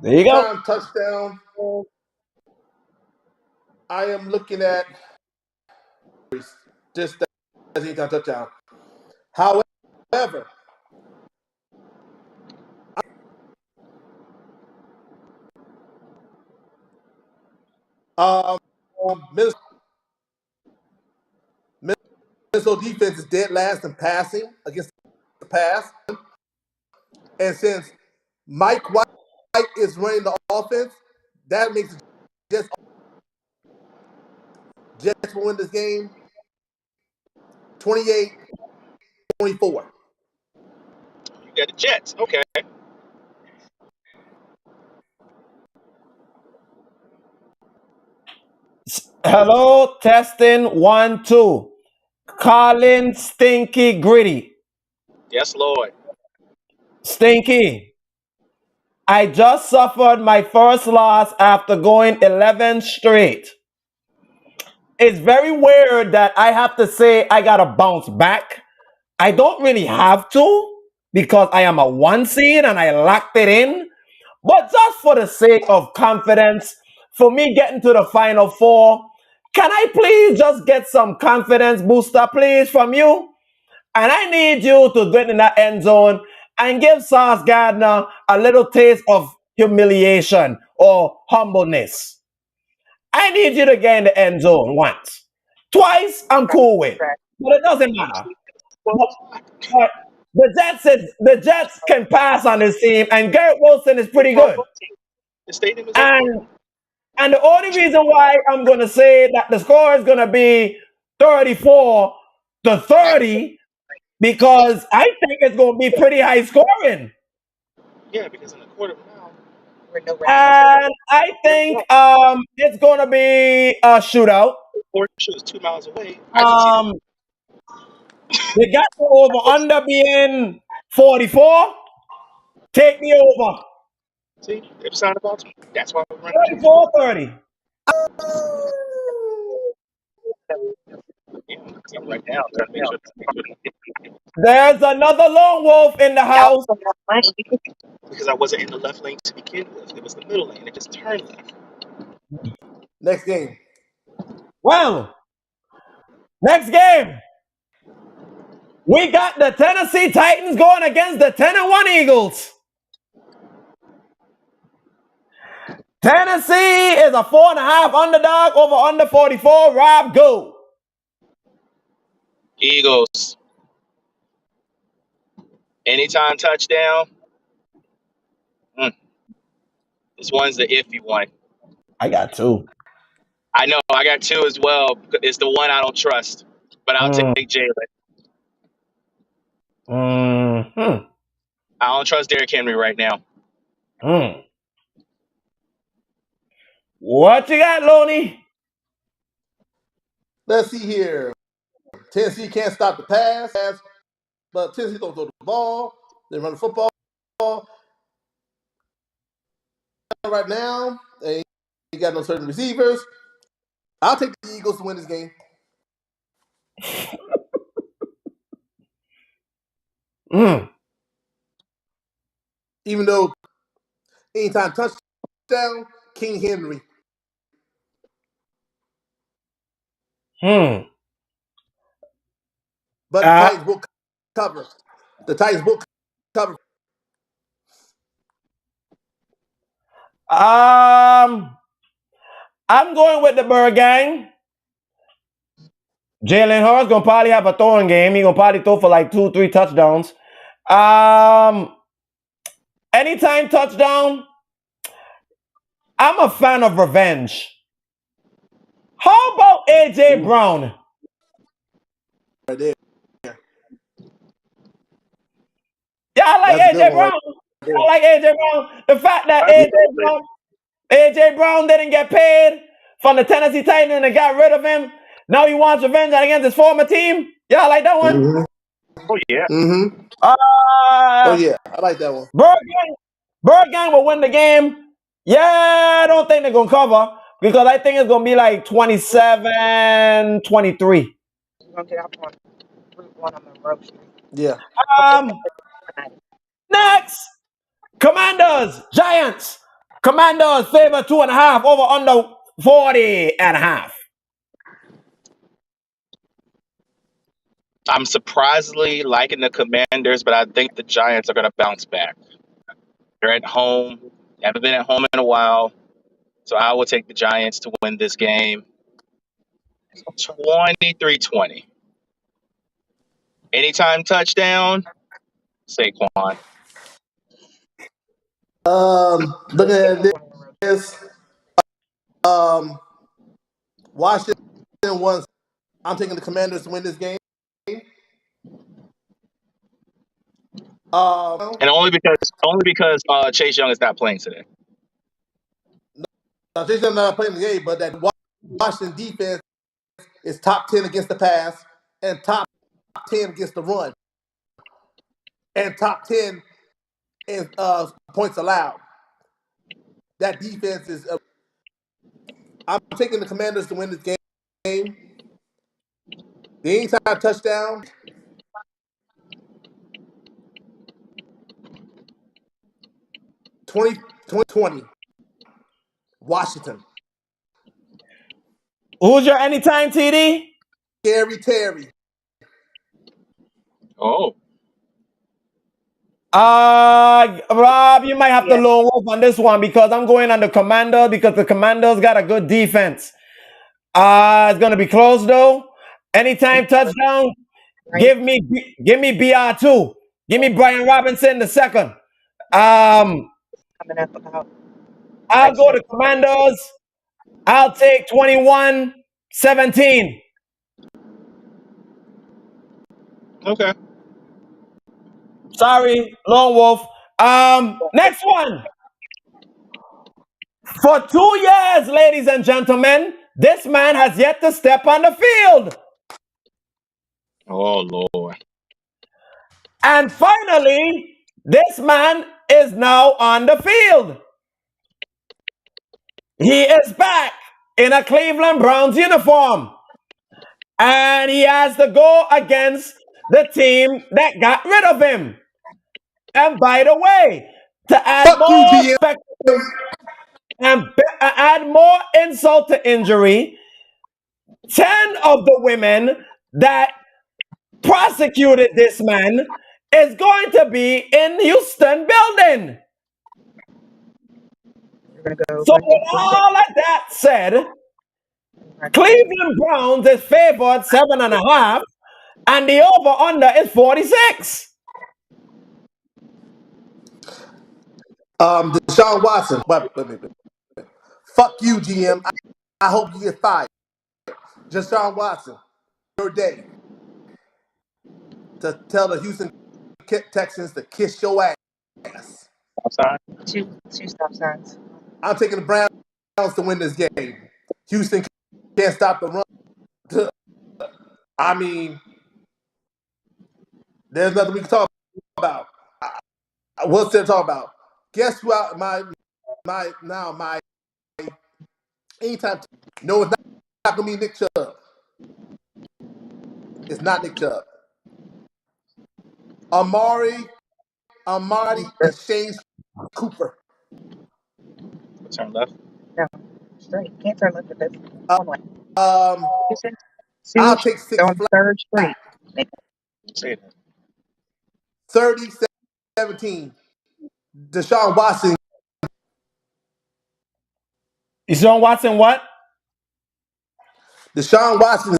There you go. Touchdown. I am looking at just as anytime touchdown. However, Minnesota defense is dead last in passing against the pass. And since Mike White is running the offense, that makes it Jets will win this game 28-24. You got the Jets. Okay. Hello, testing 1, 2. Colin Stinky Gritty. Yes, Lord. Stinky. I just suffered my first loss after going 11 straight. it's very weird that I have to say I gotta bounce back. I don't really have to because I am a 1 seed and I locked it in. But just for the sake of confidence, for me getting to the final four, can I please just get some confidence booster, please, from you? And I need you to get in that end zone and give Sauce Gardner a little taste of humiliation or humbleness. I need you to get in the end zone once. Twice, I'm cool with. But it doesn't matter. But the Jets can pass on this team, and Garrett Wilson is pretty good. The stadium is open. And the only reason why I'm going to say that the score is going to be 34-30 because I think it's going to be pretty high scoring. Yeah, because in a quarter mile, And I think it's going to be a shootout. Porsche is 2 miles away. I can see Um, they got the over under being 44. Take me over. See, they've signed about me. That's why we're running 34-30. right now. Trying to make sure. There's another lone wolf in the house. Because I wasn't in the left lane to begin with. It was the middle lane. It just turned left. Next game. Well, next game. We got the Tennessee Titans going against the 10-1 Eagles. Tennessee is a 4.5 underdog over under 44. Rob, go. Eagles. Anytime touchdown. This one's the iffy one. I got 2. I know. I got 2 as well. It's the one I don't trust. But I'll take Jalen. Mm-hmm. I don't trust Derrick Henry right now. What you got, Loney? Let's see here. Tennessee can't stop the pass, but Tennessee don't throw the ball. They run the football. Right now, they got no certain receivers. I'll take the Eagles to win this game. Even though anytime touchdown, King Henry. But the Titans will cover. The Titans will cover. I'm going with the Bird Gang. Jalen Hurts gonna probably have a throwing game. He gonna probably throw for like 2-3 touchdowns. Anytime touchdown. I'm a fan of revenge. How about AJ Brown? Right there. Yeah, I like AJ Brown. I like AJ Brown. The fact that AJ Brown didn't get paid from the Tennessee Titans and they got rid of him. Now he wants revenge against his former team. Yeah, I like that one. Oh yeah. Oh yeah, I like that one. Bird Gang will win the game. Yeah, I don't think they're gonna cover because I think it's gonna be like 27-23. We're gonna get out on Route 1 on the road. Yeah. Next, Commanders, Giants. Commanders favor 2.5 over under 40.5. I'm surprisingly liking the Commanders, but I think the Giants are going to bounce back. They're at home. They haven't been at home in a while. So I will take the Giants to win this game. 23-20. Anytime touchdown, Saquon. Looking at this, Washington won. I'm taking the Commanders to win this game. And only because Chase Young is not playing today. Chase Young is not playing the game, but that Washington defense is top 10 against the pass and top 10 against the run and top 10 in points allowed. That defense is. I'm taking the Commanders to win this game. The anytime touchdown. 2020. Washington. Who's your anytime TD? Terry. Oh. Rob, you might have to lone wolf on this one because I'm going on the Commanders because the Commanders got a good defense. It's gonna be close though. Anytime touchdown. Give me BR2. Give me Brian Robinson the second. I'll go to Commanders. I'll take 21-17. Okay. Sorry, Lone Wolf. Next one. For 2 years, ladies and gentlemen, this man has yet to step on the field. Oh, Lord. And finally, this man is now on the field. He is back in a Cleveland Browns uniform. And he has to go against the team that got rid of him. And by the way, to add more spectacle and add more insult to injury, 10 of the women that prosecuted this man is going to be in Houston building. So with all of that said, Cleveland Browns is favored 7.5, and the over-under is 46. Deshaun Watson. Wait. Fuck you, GM. I hope you get fired. Deshaun Watson. Your day to tell the Houston Texans to kiss your ass. Two stop signs. I'm taking the Browns to win this game. Houston can't stop the run. I mean, there's nothing we can talk about. What's there to talk about? Guess who out my anytime. No, it's not gonna be Nick Chubb. It's not Nick Chubb. Amari, and Shane Cooper. Turn left. No, straight. Can't turn left at this. I'll take Six on Third Street. 30-17. Deshaun Watson. Deshaun Watson what? Deshaun Watson.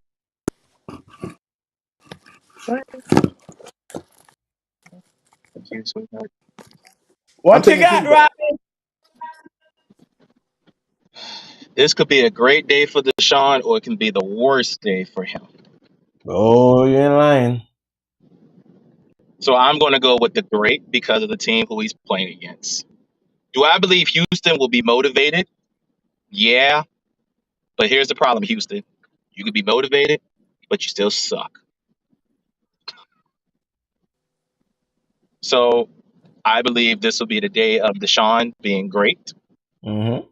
What you got, Robbie? This could be a great day for Deshaun, or it can be the worst day for him. Oh, you ain't lying. So I'm going to go with the great because of the team who he's playing against. Do I believe Houston will be motivated? Yeah. But here's the problem, Houston. You could be motivated, but you still suck. So I believe this will be the day of Deshaun being great. Mm-hmm.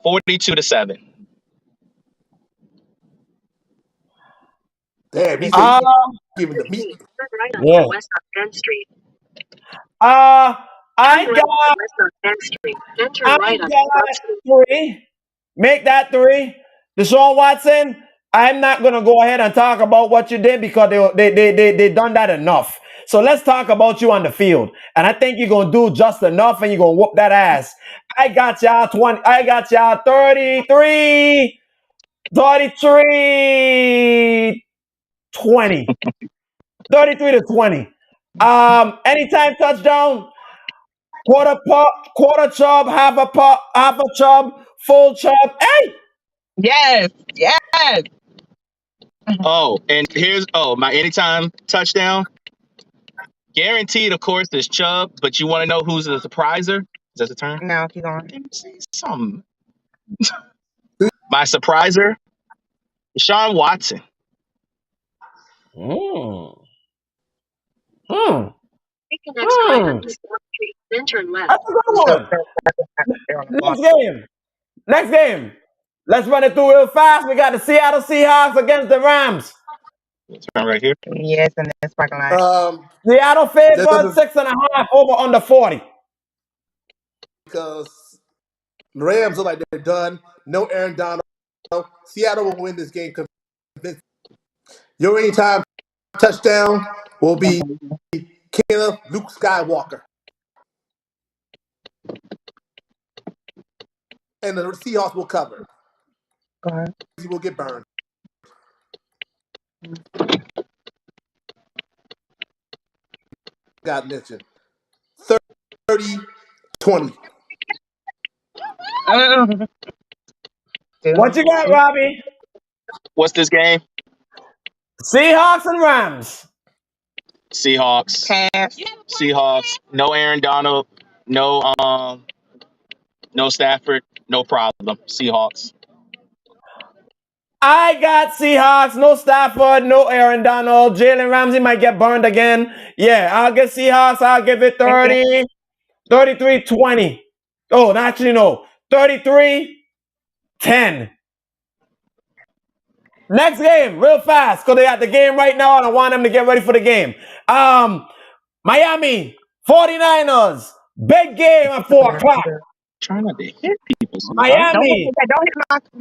42-7. Damn, he's giving the meat. Yeah. West on 10th Street. I got West on 10th Street. Enter right on 3. Make that 3. Deshaun Watson, I'm not gonna go ahead and talk about what you did because they done that enough. So let's talk about you on the field. And I think you're gonna do just enough and you're gonna whoop that ass. I got y'all 33, 20. 33-20. Anytime touchdown, quarter chub, half a chub, full chub. Hey! Yes. Oh, and here's my anytime touchdown. Guaranteed, of course, is Chubb, but you want to know who's the surpriser? Is that the term? No, keep going. Some. My surpriser, Deshaun Watson. Take the next right on East 4th Street. Then turn left. That's a good one. Next game. Let's run it through real fast. We got the Seattle Seahawks against the Rams. Right here. Yes, in this parking lot. Seattle There's favored nothing 6.5 over under 40. because the Rams look like they're done. No Aaron Donald. Seattle will win this game. Your anytime touchdown will be Caleb Luke Skywalker. And the Seahawks will cover. He will get burned. Got mentioned. 30-20. What you got, Robbie? What's this game? Seahawks and Rams. Seahawks. Seahawks. No Aaron Donald. No Stafford. No problem. Seahawks. I got Seahawks. No Stafford. No Aaron Donald. Jalen Ramsey might get burned again. Yeah, I'll get Seahawks. I'll give it 30. 33-20. Oh, actually, no. 33-10. Next game, real fast, because they got the game right now, and I want them to get ready for the game. Miami 49ers. Big game at 4 o'clock. Trying not to hit people. Miami. Don't hit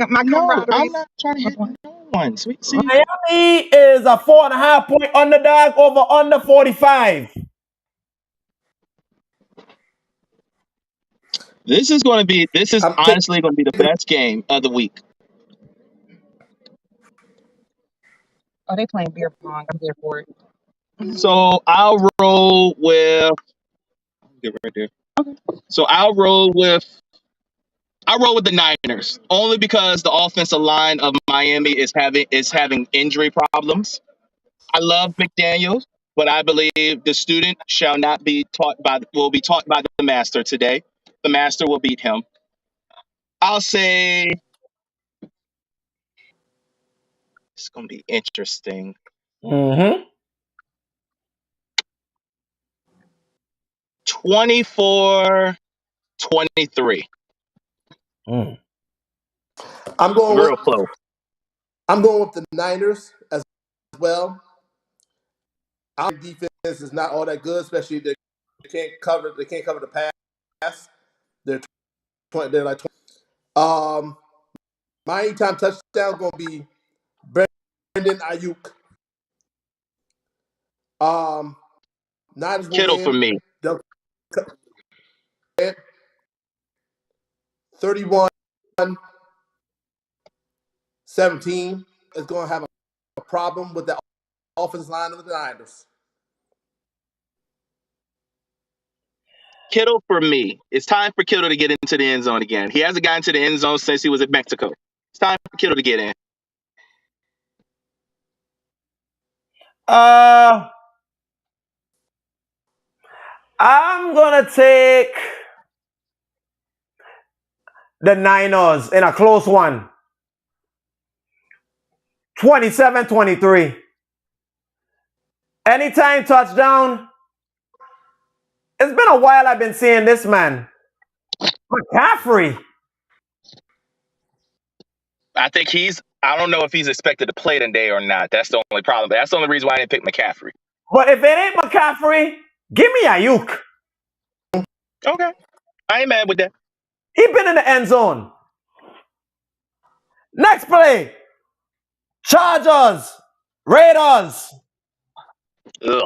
my camaraderie. I'm not trying to hit no one. Sweet. See? Miami is a 4.5 point underdog over under 45. This is honestly going to be the best game of the week. Oh, they playing beer pong. I'm here for it. So I'll roll with. Get right there. Okay. So I'll roll with the Niners only because the offensive line of Miami is having injury problems. I love McDaniels, but I believe the student will be taught by the master today. The master will beat him. I'll say it's going to be interesting. Mm-hmm. 24-23. I'm going real close. I'm going with the Niners as well. Our defense is not all that good, especially they can't cover the pass. They're like 20. My anytime touchdown is going to be Brandon Ayuk. Niners will Kittle win. for me. 31-17 is going to have a problem with the offensive line of the Niners. Kittle for me. It's time for Kittle to get into the end zone again. He hasn't gotten to the end zone since he was at Mexico. It's time for Kittle to get in. I'm gonna take the Niners in a close one. 27-23. Anytime touchdown. It's been a while I've been seeing this man. McCaffrey. I don't know if he's expected to play today or not. That's the only problem. But that's the only reason why I didn't pick McCaffrey. But if it ain't McCaffrey, give me Ayuk. Okay. I ain't mad with that. He been in the end zone. Next play. Chargers. Raiders. Ugh.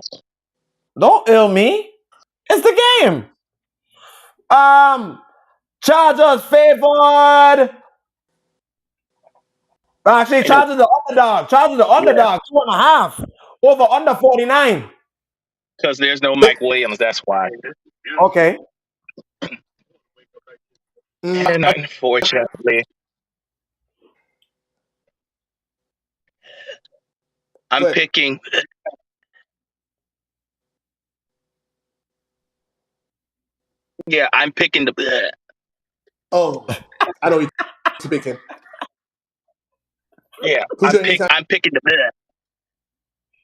Don't ill me. It's the game. Chargers favored. Actually, Chargers the underdog. Chargers the underdog. 2.5 over under 49. Because there's no Mike Williams. That's why. Okay. And unfortunately, I'm picking. Yeah, I'm picking the. Oh, I know he's picking. Yeah, I'm picking the.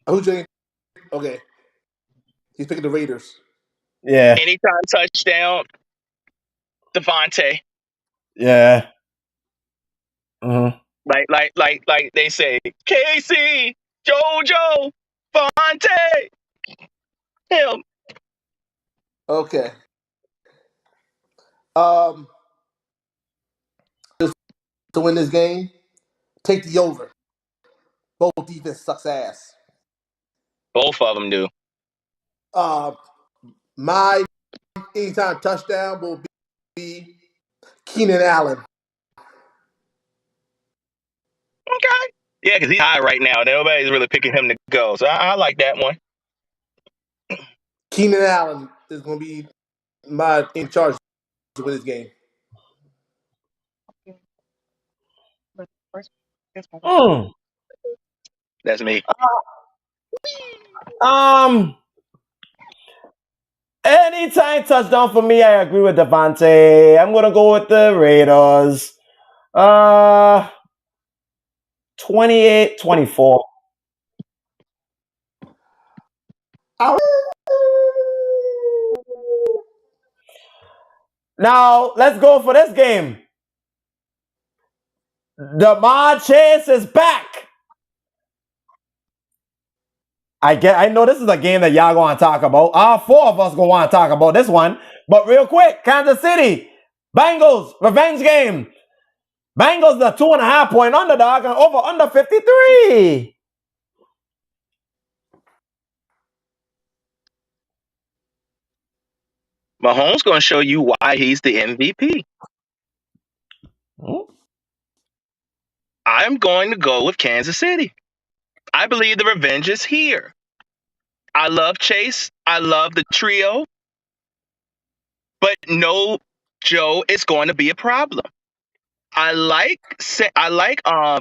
Who's your? Okay, he's picking the Raiders. Yeah. Anytime touchdown, Devontae. Yeah. Like they say, Casey, JoJo, Fonte, him. Okay. Just to win this game, take the over. Both defense sucks ass. Both of them do. My anytime touchdown will be Keenan Allen. Okay. Yeah, because he's high right now. Nobody's really picking him to go. So I like that one. Keenan Allen is going to be my in charge to win this game. That's me. Anytime touchdown for me, I agree with Devontae. I'm gonna go with the Raiders. 28-24. Now let's go for this game. Jamar Chase is back. I know this is a game that y'all gonna talk about. Four of us gonna want to talk about this one. But real quick, Kansas City, Bengals, revenge game. Bengals the 2.5 point underdog and over under 53. Mahomes going to show you why he's the MVP. I'm going to go with Kansas City. I believe the revenge is here. I love Chase. I love the trio. But no, Joe is going to be a problem. I like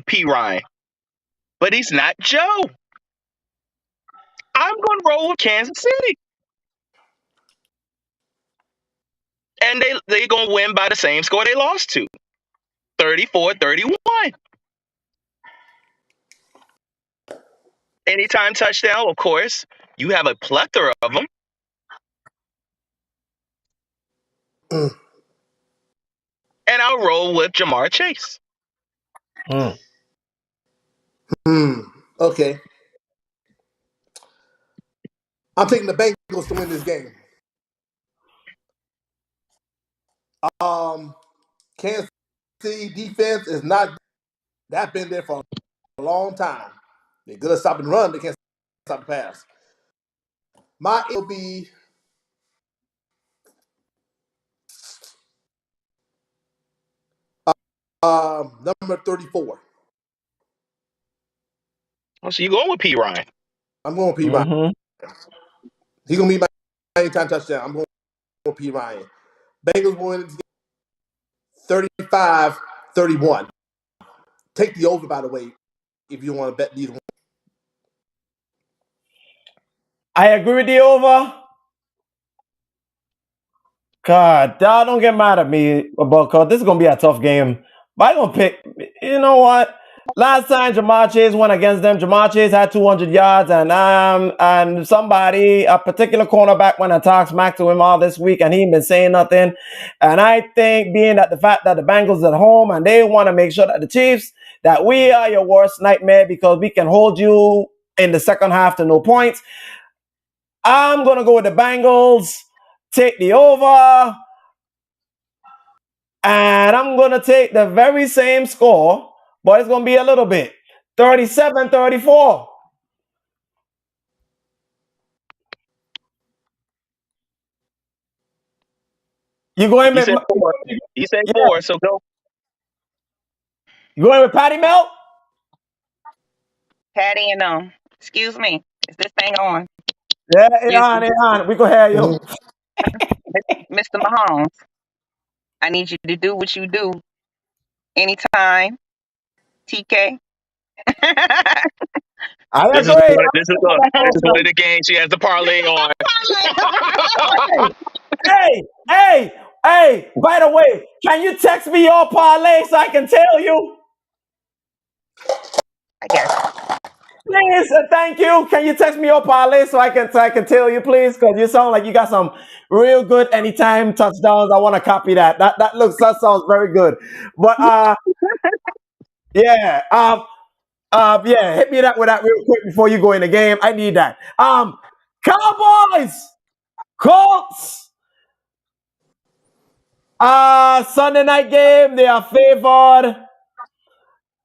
P. Ryan, but he's not Joe. I'm going to roll with Kansas City. And they're going to win by the same score they lost to, 34-31. Anytime touchdown, of course. You have a plethora of them. And I'll roll with Jamar Chase. Okay. I'm taking the Bengals to win this game. Kansas City defense is not that been there for a long time. They're good at stop and run. They can't stop the pass. My will be number 34. Oh, so you going with P. Ryan? I'm going with P. Ryan. He's going to be my anytime touchdown. I'm going with P. Ryan. Bengals win 35-31. Take the over, by the way, if you want to bet these. I agree with the over. God, don't get mad at me about because this is gonna be a tough game. But I'm gonna pick. You know what? Last time Jamar Chase went against them, Jamar Chase had 200 yards, and somebody, a particular cornerback, went and talked smack to him all this week, and he ain't been saying nothing. And I think, being that the fact that the Bengals at home and they want to make sure that the Chiefs, that we are your worst nightmare because we can hold you in the second half to no points. I'm gonna go with the Bengals. Take the over. And I'm going to take the very same score, but it's going to be a little bit. 37-34. You going He with said 4. He said 4, so go. You going with Patty Melt? Patty and excuse me, is this thing on? Yeah, on. We go ahead, yo. Mr. Mahomes, I need you to do what you do anytime. TK. I This agree. is one of the games she has to parlay on. Hey, by the way, can you text me your parlay so I can tell you? I guess. Please, thank you. Can you text me your parlay so I can tell you, please? Because you sound like you got some real good anytime touchdowns. I want to copy that. That sounds very good. But Yeah. Yeah. Hit me with that real quick before you go in the game. I need that. Cowboys, Colts. Sunday night game. They are favored.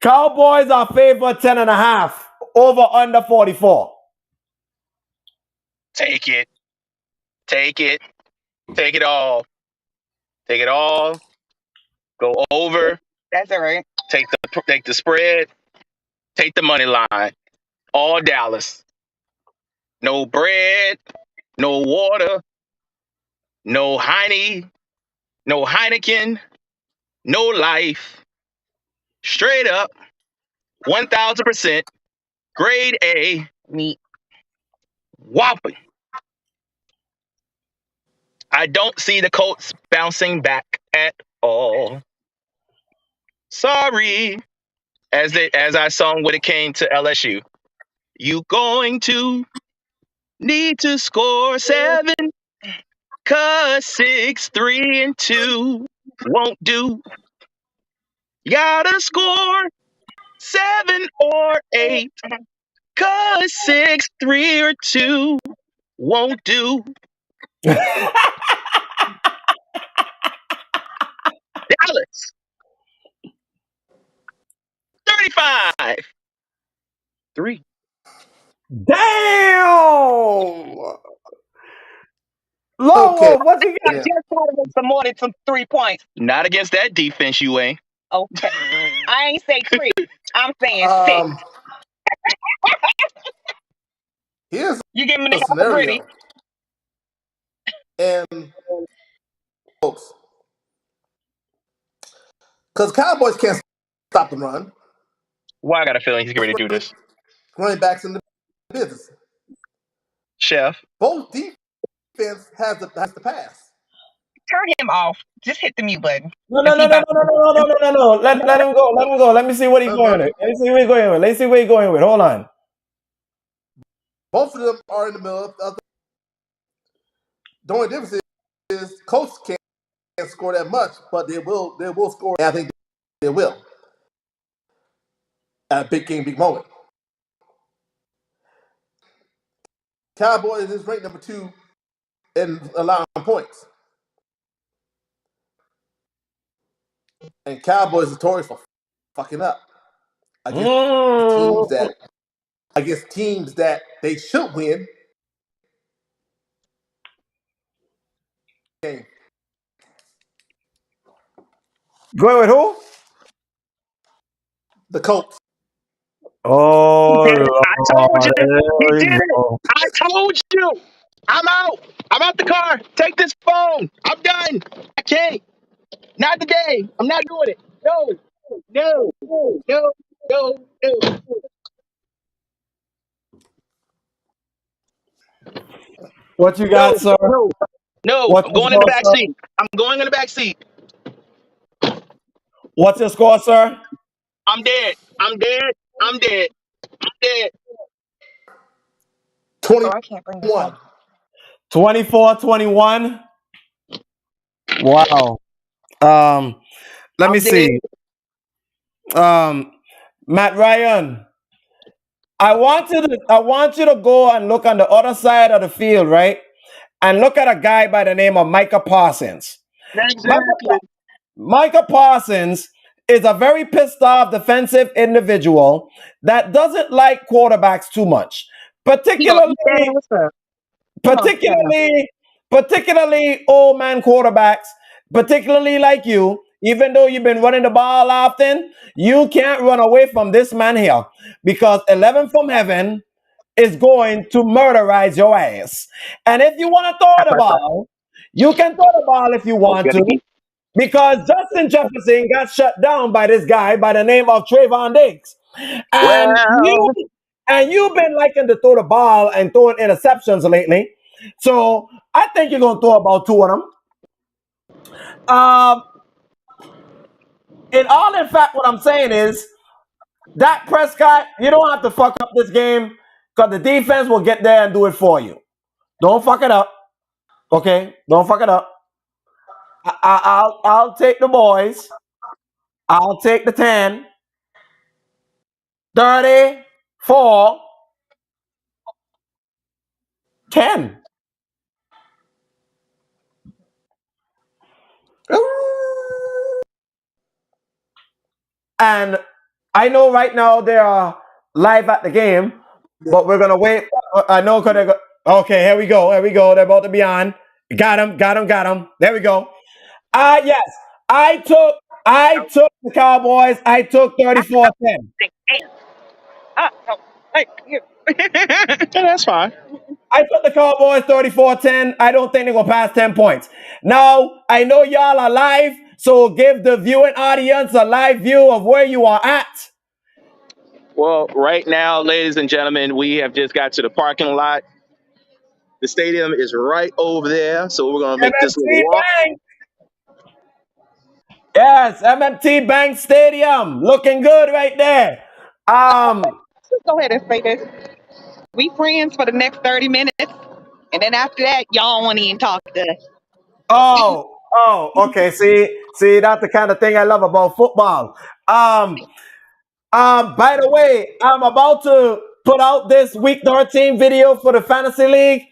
Cowboys are favored 10.5. Over under 44. Take it. Take it. Take it all. Take it all. Go over. That's all right. Take the spread. Take the money line. All Dallas. No bread. No water. No no Heineken. No life. Straight up. 1,000%. Grade A. Meat. Whopping. I don't see the Colts bouncing back at all. Sorry. As I sung when it came to LSU. You going to need to score 7, 'cause 6, 3, and 2 won't do. You gotta score 7 or 8, 'cause 6, 3, or 2 won't do. Dallas 35-3. Damn. Low, what you I got? just thought it was some more than some 3 points. Not against that defense, you ain't. Okay. I ain't say 3. I'm saying 6. Here's You give me the a help gritty. scenario, and folks, because Cowboys can't stop the run. Why I got a feeling he's getting ready to do this. Running backs in the business. Chef. Both defense has the pass. Turn him off. Just hit the mute button. No. Let him go. Let him go. Let me see what he's going with. Let me see where he's going with. Let's see where he's going with. Hold on. Both of them are in the middle of the only difference is Colts can't score that much, but they will score. I think they will. At a big game, big moment. Cowboys is ranked number 2 in allowing points. And Cowboys are notorious for fucking up against teams that they should win. Game. Going with who? The Colts. Oh, I told you. He Lord. did it. I told you. I'm out. I'm out the car. Take this phone. I'm done. I can't. Not today. I'm not doing it. No. No. No. No. No. What you No. got, sir? No. No. What's I'm your going in the score, back sir? seat. I'm going in the back seat. What's your score, sir? I'm dead. I'm dead. I'm dead. I'm dead. 21. I can't bring this up. 24-21. Wow. Let me see. Matt Ryan, I want you to go and look on the other side of the field, right? And look at a guy by the name of Micah Parsons. Exactly. Micah Parsons is a very pissed off defensive individual that doesn't like quarterbacks too much, particularly old man quarterbacks, particularly like you. Even though you've been running the ball often, you can't run away from this man here because 11 from heaven is going to murderize your ass. And if you want to throw the ball, you can throw the ball if you want to, because Justin Jefferson got shut down by this guy by the name of Trayvon Diggs. And you've been liking to throw the ball and throwing interceptions lately. So I think you're going to throw about 2 of them. In fact, what I'm saying is, Dak Prescott, you don't have to fuck up this game because the defense will get there and do it for you. Don't fuck it up. Okay? Don't fuck it up. I'll take the boys. I'll take the 10. 34-10. And I know right now they are live at the game, but we're gonna wait. I know because okay, here we go. Here we go. They're about to be on. Got him. Got him. Got him. There we go. Yes. I took the Cowboys. I took 34-10. That's fine. I took the Cowboys 34-10. I don't think they're going to pass 10 points. Now, I know y'all are live, so give the viewing audience a live view of where you are at. Well, right now, ladies and gentlemen, we have just got to the parking lot. The stadium is right over there, so we're gonna make this little MMT walk. Bank. Yes, MMT Bank Stadium. Looking good right there. Let's go ahead and say this. We friends for the next 30 minutes. And then after that, y'all won't even talk to us. Okay. See, that's the kind of thing I love about football. By the way, I'm about to put out this week 13 video for the fantasy league.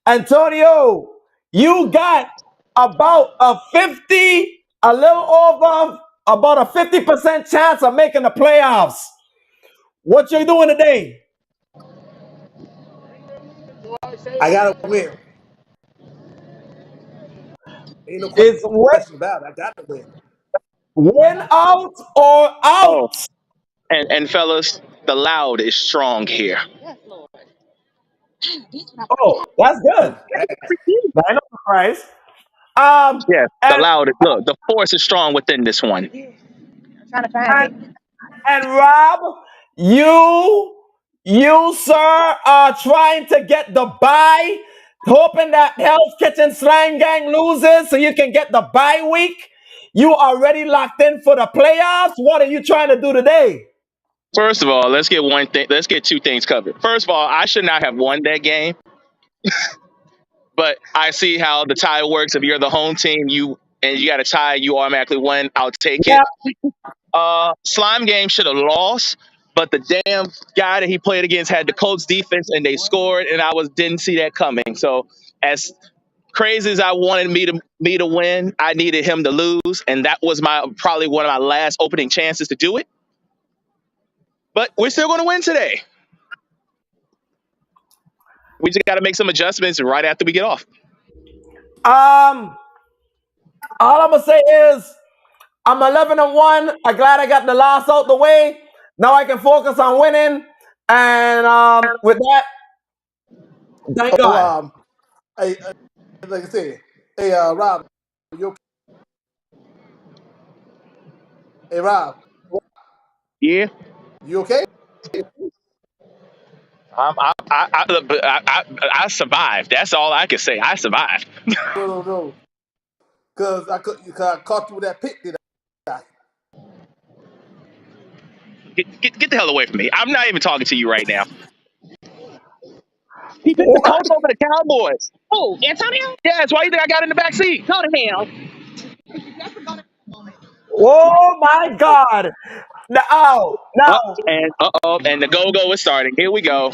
Antonio, you got about a little over, about a 50% chance of making the playoffs. What you doing today? I gotta win. Ain't no Is question about it. I gotta win. win out or Oh, out? and fellas, the loud is strong here. Oh, that's good. I know the price. Yes, the And loud. Look, the force is strong within this one. Trying to find it. And Rob, you, sir, are trying to get the bye, hoping that Hell's Kitchen Slime Gang loses so you can get the bye week. You already locked in for the playoffs. What are you trying to do today? First of all, let's get one thing. Let's get two things covered. First of all, I should not have won that game, but I see how the tie works. If you're the home team, you got a tie, you automatically win. I'll take it. Slime Game should have lost, but the damn guy that he played against had the Colts defense and they scored, and I didn't see that coming. So as crazy as I wanted me to win, I needed him to lose, and that was probably one of my last opening chances to do it. But we're still going to win today. We just got to make some adjustments right after we get off. All I'm gonna say is I'm 11-1. I'm glad I got the loss out the way. Now I can focus on winning. And with that, thank God. Hey, like I said, hey, Rob, you okay? Hey, Rob, Yeah. you okay? I survived. That's all I can say. I survived. No. Cause I caught you with that pick, did I? Get the hell away from me. I'm not even talking to you right now. He picked the Colts over the Cowboys. Oh, Antonio? Yes, why you think I got in the back seat? Go to hell. Oh my God! Now, And the go is starting. Here we go.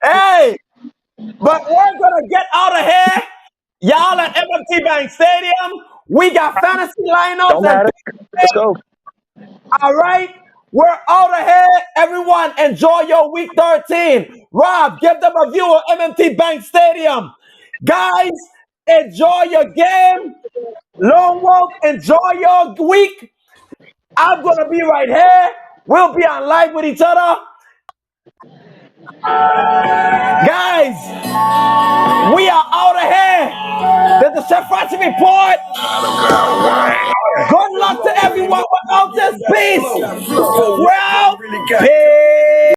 Hey! But we're gonna get out of here. Y'all at MMT Bank Stadium. We got fantasy lineups Don't and matter. Let's go. all right. We're out of here. Everyone, enjoy your week 13. Rob, give them a view of MMT Bank Stadium. Guys, enjoy your game. Lone Wolf, enjoy your week. I'm going to be right here. We'll be on live with each other. Guys, we are out of here. There's the Chefrazzi report. Good luck to everyone. We're out this piece. We're out. Peace.